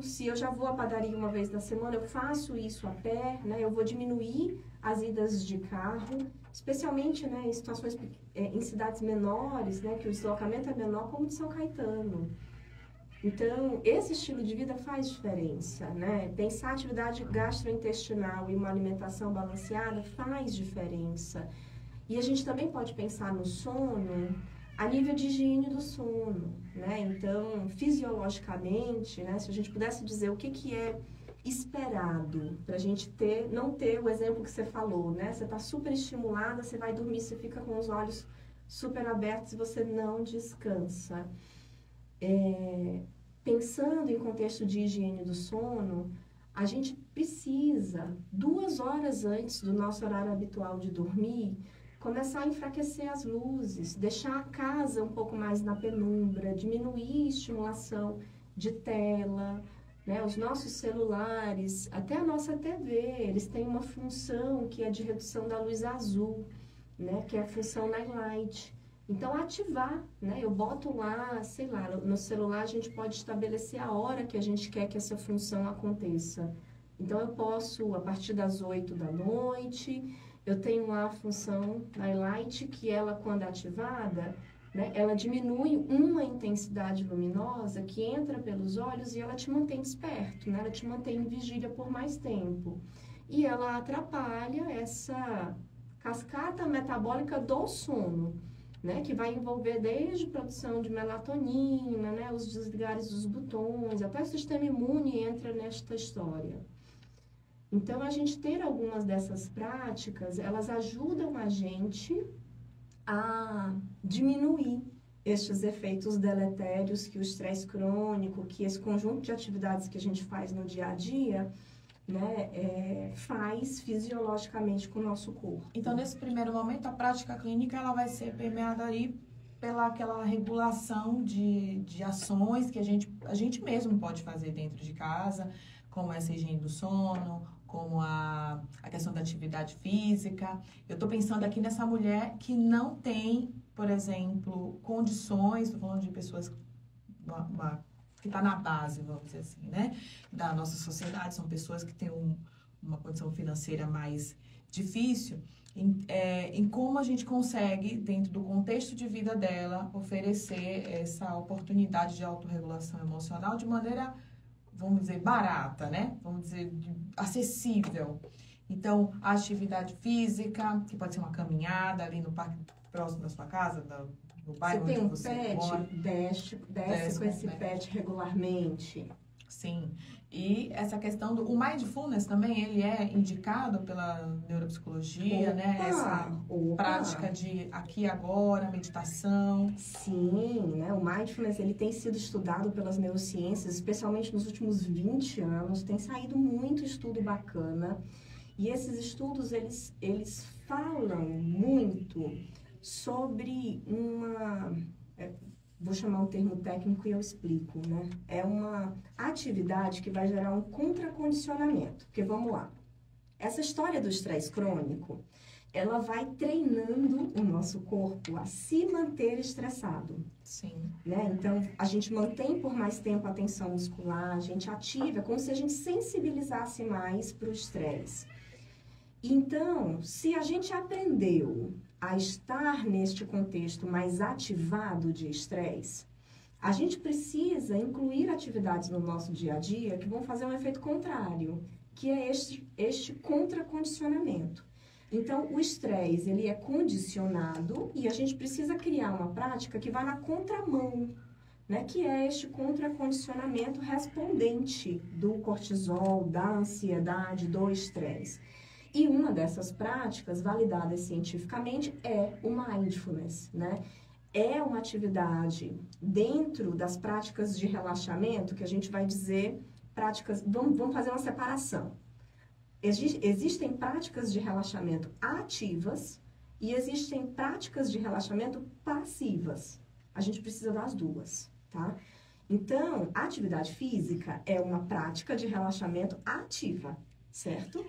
se eu já vou à padaria uma vez na semana, eu faço isso a pé, né? Eu vou diminuir as idas de carro, especialmente, né, em situações, em cidades menores, né, que o deslocamento é menor, como de São Caetano. Então, esse estilo de vida faz diferença, né? Pensar atividade gastrointestinal e uma alimentação balanceada faz diferença. E a gente também pode pensar no sono a nível de higiene do sono, né? Então, fisiologicamente, né, se a gente pudesse dizer o que é esperado para a gente não ter o exemplo que você falou, né? Você está super estimulada, você vai dormir, você fica com os olhos super abertos e você não descansa. Pensando em contexto de higiene do sono, a gente precisa, 2 horas antes do nosso horário habitual de dormir, começar a enfraquecer as luzes, deixar a casa um pouco mais na penumbra, diminuir a estimulação de tela, né? Os nossos celulares, até a nossa TV, eles têm uma função que é de redução da luz azul, né? Que é a função night light. Então, ativar, né? Eu boto lá, sei lá, no celular a gente pode estabelecer a hora que a gente quer que essa função aconteça. Então, eu posso, a partir das 8 da noite, eu tenho lá a função Highlight, que ela, quando ativada, né, ela diminui uma intensidade luminosa que entra pelos olhos e ela te mantém desperto, né? Ela te mantém em vigília por mais tempo. E ela atrapalha essa cascata metabólica do sono, né, que vai envolver desde produção de melatonina, né, os desligares dos botões, até o sistema imune entra nesta história. Então, a gente ter algumas dessas práticas, elas ajudam a gente a diminuir estes efeitos deletérios que o estresse crônico, que esse conjunto de atividades que a gente faz no dia a dia, né, faz fisiologicamente com o nosso corpo. Então, nesse primeiro momento, a prática clínica ela vai ser permeada aí pela aquela regulação de ações que a gente mesmo pode fazer dentro de casa, como essa higiene do sono, como a questão da atividade física. Eu estou pensando aqui nessa mulher que não tem, por exemplo, condições, estou falando de pessoas que está na base, vamos dizer assim, né, da nossa sociedade, são pessoas que têm uma condição financeira mais difícil, em como a gente consegue, dentro do contexto de vida dela, oferecer essa oportunidade de autorregulação emocional de maneira, vamos dizer, barata, né, vamos dizer, acessível. Então, a atividade física, que pode ser uma caminhada ali no parque próximo da sua casa, no bairro você tem onde você mora. desce com esse pet regularmente. Sim. E essa questão o mindfulness também, ele é indicado pela neuropsicologia, né? Essa prática de aqui e agora, meditação. Sim, né? O mindfulness, ele tem sido estudado pelas neurociências, especialmente nos últimos 20 anos. Tem saído muito estudo bacana. E esses estudos, eles falam muito sobre vou chamar um termo técnico e eu explico, né? É uma atividade que vai gerar um contracondicionamento. Porque, vamos lá, essa história do estresse crônico, ela vai treinando o nosso corpo a se manter estressado. Sim. Né? Então, a gente mantém por mais tempo a tensão muscular, a gente ativa, como se a gente sensibilizasse mais para o estresse. Então, se a gente aprendeu a estar neste contexto mais ativado de estresse, a gente precisa incluir atividades no nosso dia a dia que vão fazer um efeito contrário, que é este contracondicionamento. Então, o estresse, ele é condicionado e a gente precisa criar uma prática que vá na contramão, né? Que é este contracondicionamento respondente do cortisol, da ansiedade, do estresse. E uma dessas práticas, validadas cientificamente, é o mindfulness, né? é uma atividade dentro das práticas de relaxamento que a gente vai dizer práticas. Vamos fazer uma separação. Existem práticas de relaxamento ativas e existem práticas de relaxamento passivas. A gente precisa das duas, tá? Então, a atividade física é uma prática de relaxamento ativa, certo?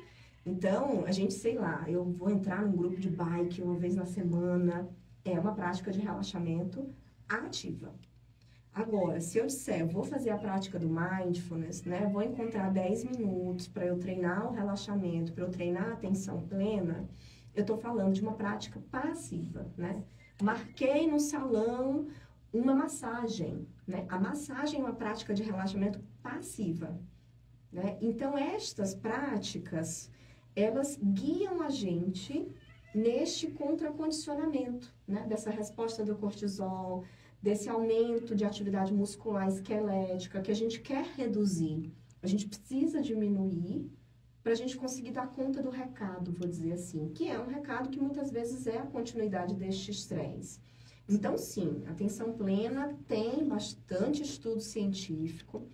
Então, a gente, sei lá, eu vou entrar num grupo de bike uma vez na semana, é uma prática de relaxamento ativa. Agora, se eu disser, vou fazer a prática do mindfulness, né? Vou encontrar 10 minutos para eu treinar o relaxamento, para eu treinar a atenção plena, eu estou falando de uma prática passiva, né? Marquei no salão uma massagem, né? A massagem é uma prática de relaxamento passiva, né? Então, estas práticas, elas guiam a gente neste contracondicionamento, né? Dessa resposta do cortisol, desse aumento de atividade muscular esquelética que a gente quer reduzir. A gente precisa diminuir para a gente conseguir dar conta do recado, vou dizer assim, que é um recado que muitas vezes é a continuidade deste estresse. Então, sim, atenção plena tem bastante estudo científico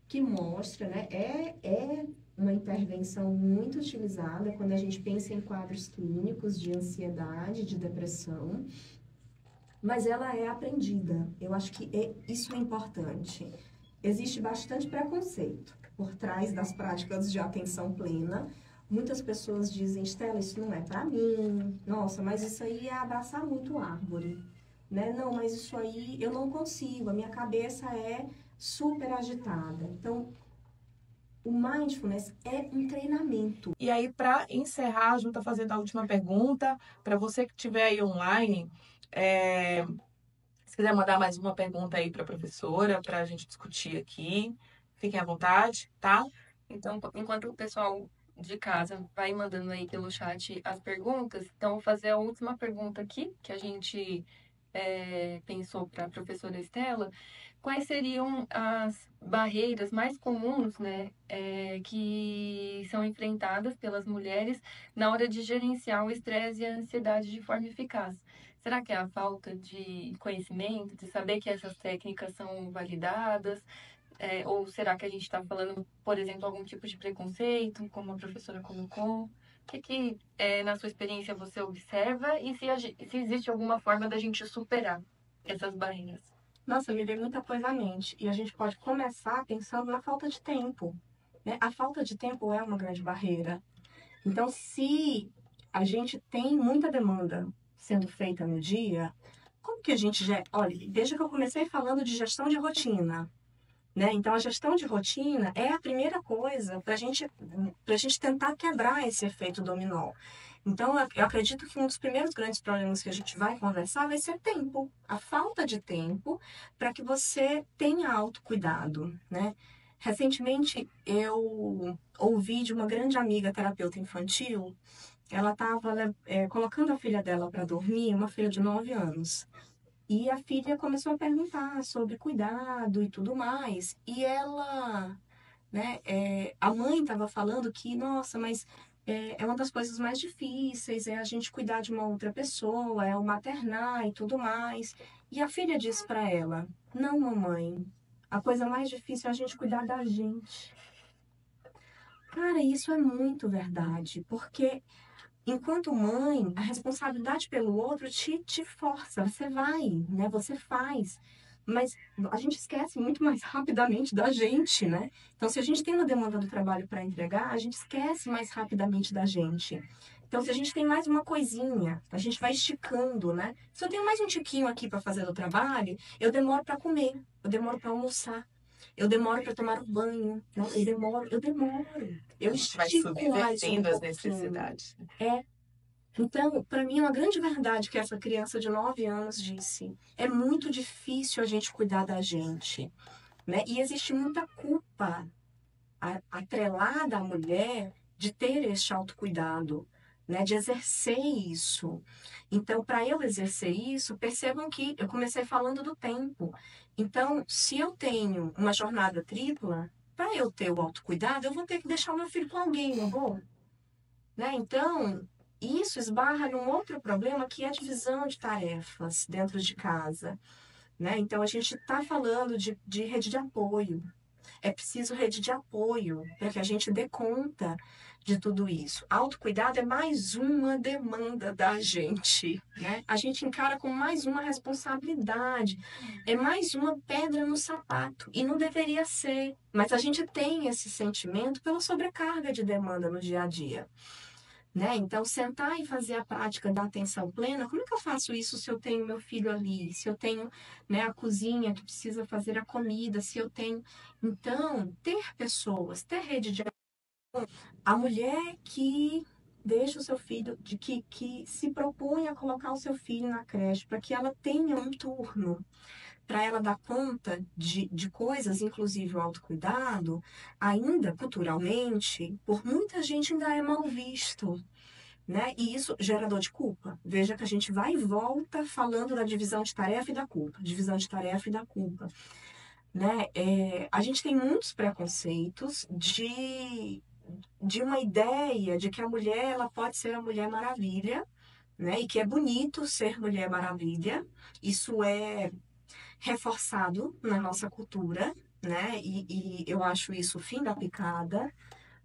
que mostra, né, é uma intervenção muito utilizada quando a gente pensa em quadros clínicos de ansiedade, de depressão, mas ela é aprendida. Eu acho que isso é importante. Existe bastante preconceito por trás das práticas de atenção plena. Muitas pessoas dizem, Stella, isso não é para mim. Nossa, mas isso aí é abraçar muito árvore, né? Não, mas isso aí eu não consigo. A minha cabeça é super agitada. Então, o mindfulness é um treinamento. E aí, para encerrar, a Ju está fazendo a última pergunta. Para você que estiver aí online, se quiser mandar mais uma pergunta aí para a professora, para a gente discutir aqui, fiquem à vontade, tá? Então, enquanto o pessoal de casa vai mandando aí pelo chat as perguntas, então vou fazer a última pergunta aqui, que a gente pensou para a professora Estela. Quais seriam as barreiras mais comuns, né, que são enfrentadas pelas mulheres na hora de gerenciar o estresse e a ansiedade de forma eficaz? Será que é a falta de conhecimento, de saber que essas técnicas são validadas? Ou será que a gente está falando, por exemplo, algum tipo de preconceito, como a professora colocou? O que, na sua experiência, você observa e se existe alguma forma da gente superar essas barreiras? Nossa, me veio muita coisa à mente. E a gente pode começar pensando na falta de tempo, né? A falta de tempo é uma grande barreira. Então, se a gente tem muita demanda sendo feita no dia, como que a gente já... Olha, desde que eu comecei falando de gestão de rotina, né? Então, a gestão de rotina é a primeira coisa para a gente tentar quebrar esse efeito dominó. Então, eu acredito que um dos primeiros grandes problemas que a gente vai conversar vai ser tempo. A falta de tempo para que você tenha autocuidado, né? Recentemente, eu ouvi de uma grande amiga terapeuta infantil, ela estava colocando a filha dela para dormir, uma filha de 9 anos. E a filha começou a perguntar sobre cuidado e tudo mais. E ela, né, a mãe estava falando que, nossa, mas é uma das coisas mais difíceis, é a gente cuidar de uma outra pessoa, é o maternar e tudo mais. E a filha disse para ela, não, mamãe, a coisa mais difícil é a gente cuidar da gente. Cara, isso é muito verdade, porque enquanto mãe, a responsabilidade pelo outro te força, você vai, né? Você faz. Mas a gente esquece muito mais rapidamente da gente, né? Então, se a gente tem uma demanda do trabalho para entregar, a gente esquece mais rapidamente da gente. Então, se a gente tem mais uma coisinha, a gente vai esticando, né? Se eu tenho mais um tiquinho aqui para fazer no trabalho, eu demoro para comer, eu demoro para almoçar, eu demoro para tomar um banho, né? Eu demoro. Eu A gente vai estico mais um subvertendo as pouquinho. necessidades. Então, para mim, é uma grande verdade que essa criança de 9 anos disse. É muito difícil a gente cuidar da gente, né? E existe muita culpa atrelada à mulher de ter este autocuidado, né? De exercer isso. Então, para eu exercer isso, percebam que eu comecei falando do tempo. Então, se eu tenho uma jornada tripla, para eu ter o autocuidado, eu vou ter que deixar o meu filho com alguém, não vou? Né? Então, isso esbarra num outro problema que é a divisão de tarefas dentro de casa, né? Então, a gente está falando de rede de apoio. É preciso rede de apoio para que a gente dê conta de tudo isso. Autocuidado é mais uma demanda da gente, né? A gente encara com mais uma responsabilidade, é mais uma pedra no sapato. E não deveria ser, mas a gente tem esse sentimento pela sobrecarga de demanda no dia a dia. Né? Então, sentar e fazer a prática da atenção plena, como é que eu faço isso se eu tenho meu filho ali? Se eu tenho, né, a cozinha que precisa fazer a comida, se eu tenho... Então, ter pessoas, ter rede de... A mulher que deixa o seu filho, que se propõe a colocar o seu filho na creche para que ela tenha um turno, para ela dar conta de coisas, inclusive o autocuidado, ainda culturalmente, por muita gente ainda é mal visto. Né? E isso gera dor de culpa. Veja que a gente vai e volta falando da divisão de tarefa e da culpa. Divisão de tarefa e da culpa. Né? A gente tem muitos preconceitos de uma ideia de que a mulher ela pode ser a Mulher Maravilha, né? E que é bonito ser Mulher Maravilha. Isso é reforçado na nossa cultura, né? E eu acho isso o fim da picada.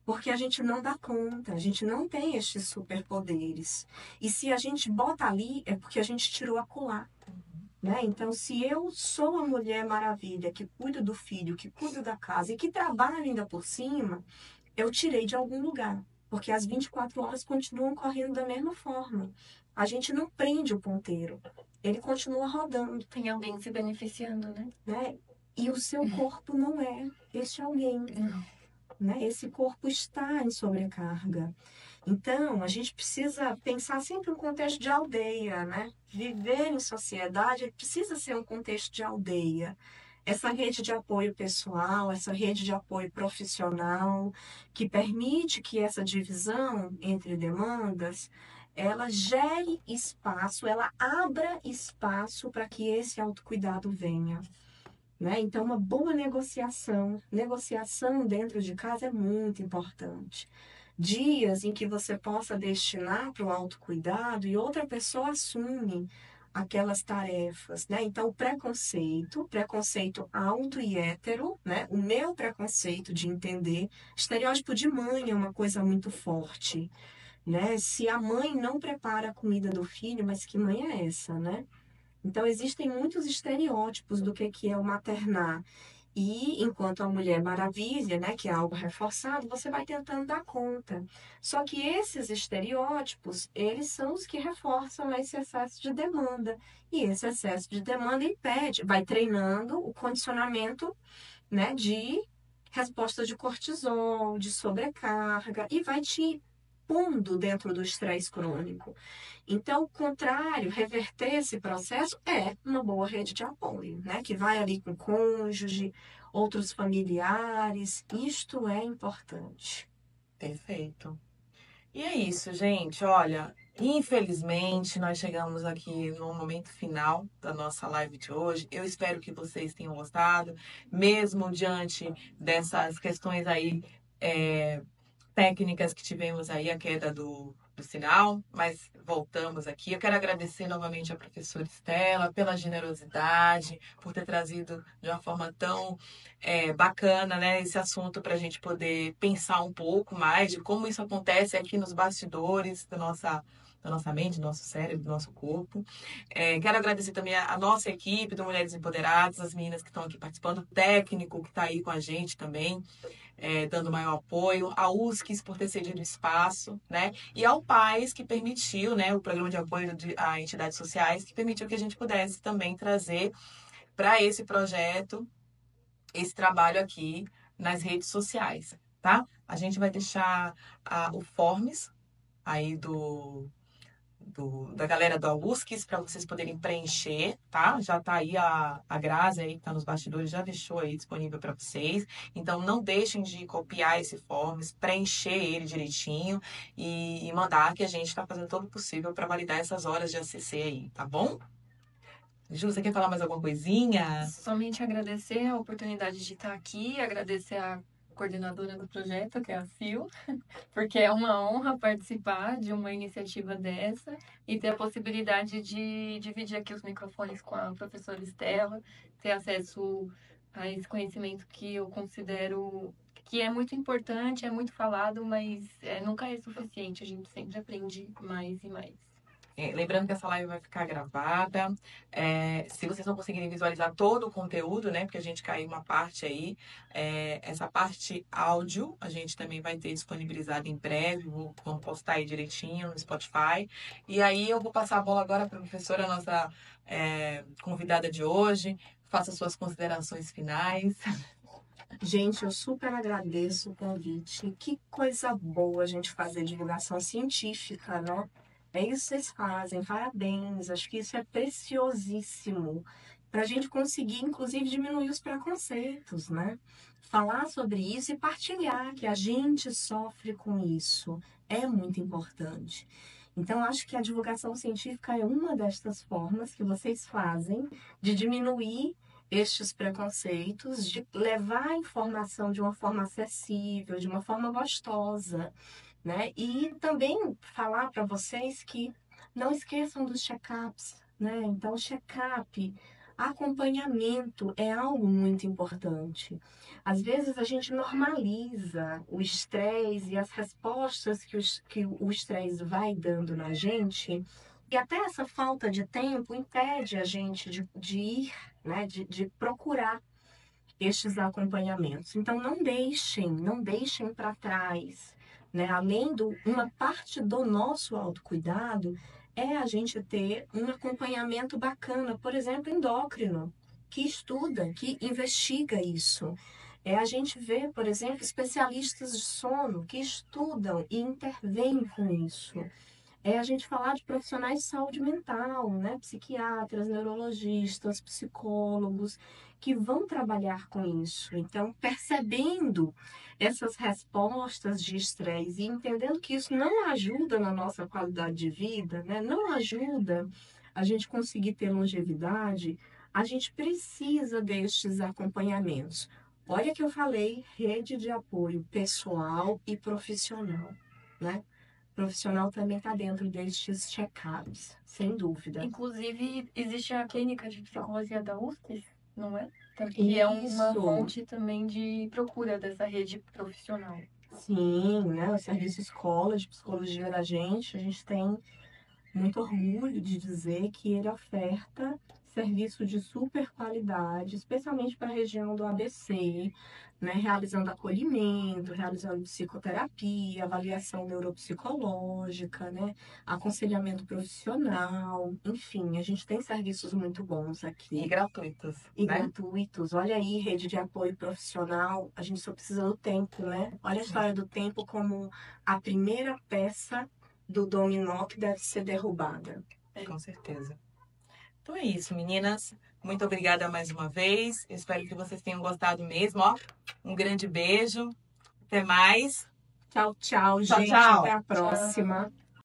Porque a gente não dá conta, a gente não tem estes superpoderes. E se a gente bota ali, é porque a gente tirou acolá. Né? Então, se eu sou a Mulher Maravilha, que cuido do filho, que cuido da casa e que trabalho ainda por cima, eu tirei de algum lugar. Porque as 24 horas continuam correndo da mesma forma. A gente não prende o ponteiro, ele continua rodando. Tem alguém se beneficiando, né? Né? E o seu corpo não é este alguém. Né? Esse corpo está em sobrecarga. Então, a gente precisa pensar sempre um contexto de aldeia, né? Viver em sociedade precisa ser um contexto de aldeia. Essa rede de apoio pessoal, essa rede de apoio profissional, que permite que essa divisão entre demandas, ela gere espaço, ela abra espaço para que esse autocuidado venha. Né? Então, uma boa negociação dentro de casa é muito importante. Dias em que você possa destinar para o autocuidado e outra pessoa assume aquelas tarefas, né? Então, o preconceito alto e hétero, né? O meu preconceito de entender, estereótipo de mãe é uma coisa muito forte, né? Se a mãe não prepara a comida do filho, mas que mãe é essa, né? Então, existem muitos estereótipos do que é o maternar. E, enquanto a Mulher Maravilha, né, que é algo reforçado, você vai tentando dar conta. Só que esses estereótipos, eles são os que reforçam esse excesso de demanda. E esse excesso de demanda impede, vai treinando o condicionamento, né, de resposta de cortisol, de sobrecarga, e vai te pondo dentro do estresse crônico. Então, o contrário, reverter esse processo é uma boa rede de apoio, né? Que vai ali com o cônjuge, outros familiares. Isto é importante. Perfeito. E é isso, gente. Olha, infelizmente nós chegamos aqui no momento final da nossa live de hoje. Eu espero que vocês tenham gostado, mesmo diante dessas questões aí técnicas que tivemos aí, a queda do sinal, mas voltamos aqui. Eu quero agradecer novamente a professora Estela pela generosidade, por ter trazido de uma forma tão bacana, né, esse assunto para a gente poder pensar um pouco mais de como isso acontece aqui nos bastidores da nossa mente, do nosso cérebro, do nosso corpo. Quero agradecer também a nossa equipe do Mulheres Empoderadas, as meninas que estão aqui participando, o técnico que está aí com a gente também, dando maior apoio, a USCS por ter cedido espaço, né? E ao PAIS, que permitiu, né, o Programa de Apoio a Entidades Sociais, que permitiu que a gente pudesse também trazer para esse projeto, esse trabalho aqui nas redes sociais, tá? A gente vai deixar o Forms aí da galera do USCS para vocês poderem preencher, tá? Já tá aí a Grazi aí que tá nos bastidores, já deixou aí disponível para vocês. Então não deixem de copiar esse forms, preencher ele direitinho e mandar, que a gente está fazendo todo o possível para validar essas horas de ACC aí, tá bom? Ju, você quer falar mais alguma coisinha? Somente agradecer a oportunidade de estar aqui, agradecer a coordenadora do projeto, que é a Sil, porque é uma honra participar de uma iniciativa dessa e ter a possibilidade de dividir aqui os microfones com a professora Estela, ter acesso a esse conhecimento que eu considero que é muito importante, é muito falado, mas nunca é suficiente, a gente sempre aprende mais e mais. Lembrando que essa live vai ficar gravada. Se vocês não conseguirem visualizar todo o conteúdo, né? Porque a gente caiu uma parte aí. Essa parte áudio a gente também vai ter disponibilizado em breve. Vamos postar aí direitinho no Spotify. E aí eu vou passar a bola agora para a professora, nossa convidada de hoje. Faça suas considerações finais. Gente, eu super agradeço o convite. Que coisa boa a gente fazer divulgação científica, né? É isso que vocês fazem, parabéns. Acho que isso é preciosíssimo para a gente conseguir, inclusive, diminuir os preconceitos, né? Falar sobre isso e partilhar que a gente sofre com isso é muito importante. Então, acho que a divulgação científica é uma destas formas que vocês fazem de diminuir estes preconceitos, de levar a informação de uma forma acessível, de uma forma gostosa, né? E também falar para vocês que não esqueçam dos check-ups, né? Então, check-up, acompanhamento é algo muito importante. Às vezes a gente normaliza o estresse e as respostas que o estresse vai dando na gente, e até essa falta de tempo impede a gente de ir, né? De procurar estes acompanhamentos. Então, não deixem para trás, né? Além do uma parte do nosso autocuidado é a gente ter um acompanhamento bacana, por exemplo, endócrino, que estuda, que investiga isso. É a gente ver, por exemplo, especialistas de sono que estudam e intervêm com isso. É a gente falar de profissionais de saúde mental, né? Psiquiatras, neurologistas, psicólogos, que vão trabalhar com isso. Então, percebendo essas respostas de estresse e entendendo que isso não ajuda na nossa qualidade de vida, né? Não ajuda a gente conseguir ter longevidade, a gente precisa destes acompanhamentos. Olha que eu falei, rede de apoio pessoal e profissional, né? Profissional também está dentro destes check-ups, sem dúvida. Inclusive, existe a clínica de psicologia da USP, não é? Que é uma fonte também de procura dessa rede profissional. Sim, né? O serviço escola de psicologia da gente, a gente tem muito orgulho de dizer que ele oferta serviço de super qualidade, especialmente para a região do ABC, né? Realizando acolhimento, realizando psicoterapia, avaliação neuropsicológica, né? Aconselhamento profissional, enfim, a gente tem serviços muito bons aqui. E gratuitos. E né? gratuitos. Olha aí, rede de apoio profissional, a gente só precisa do tempo, né? Olha a história do tempo como a primeira peça do dominó que deve ser derrubada. Com certeza. Então é isso, meninas. Muito obrigada mais uma vez. Espero que vocês tenham gostado mesmo. Ó, um grande beijo. Até mais. Tchau, tchau, gente. Tchau. Até a próxima.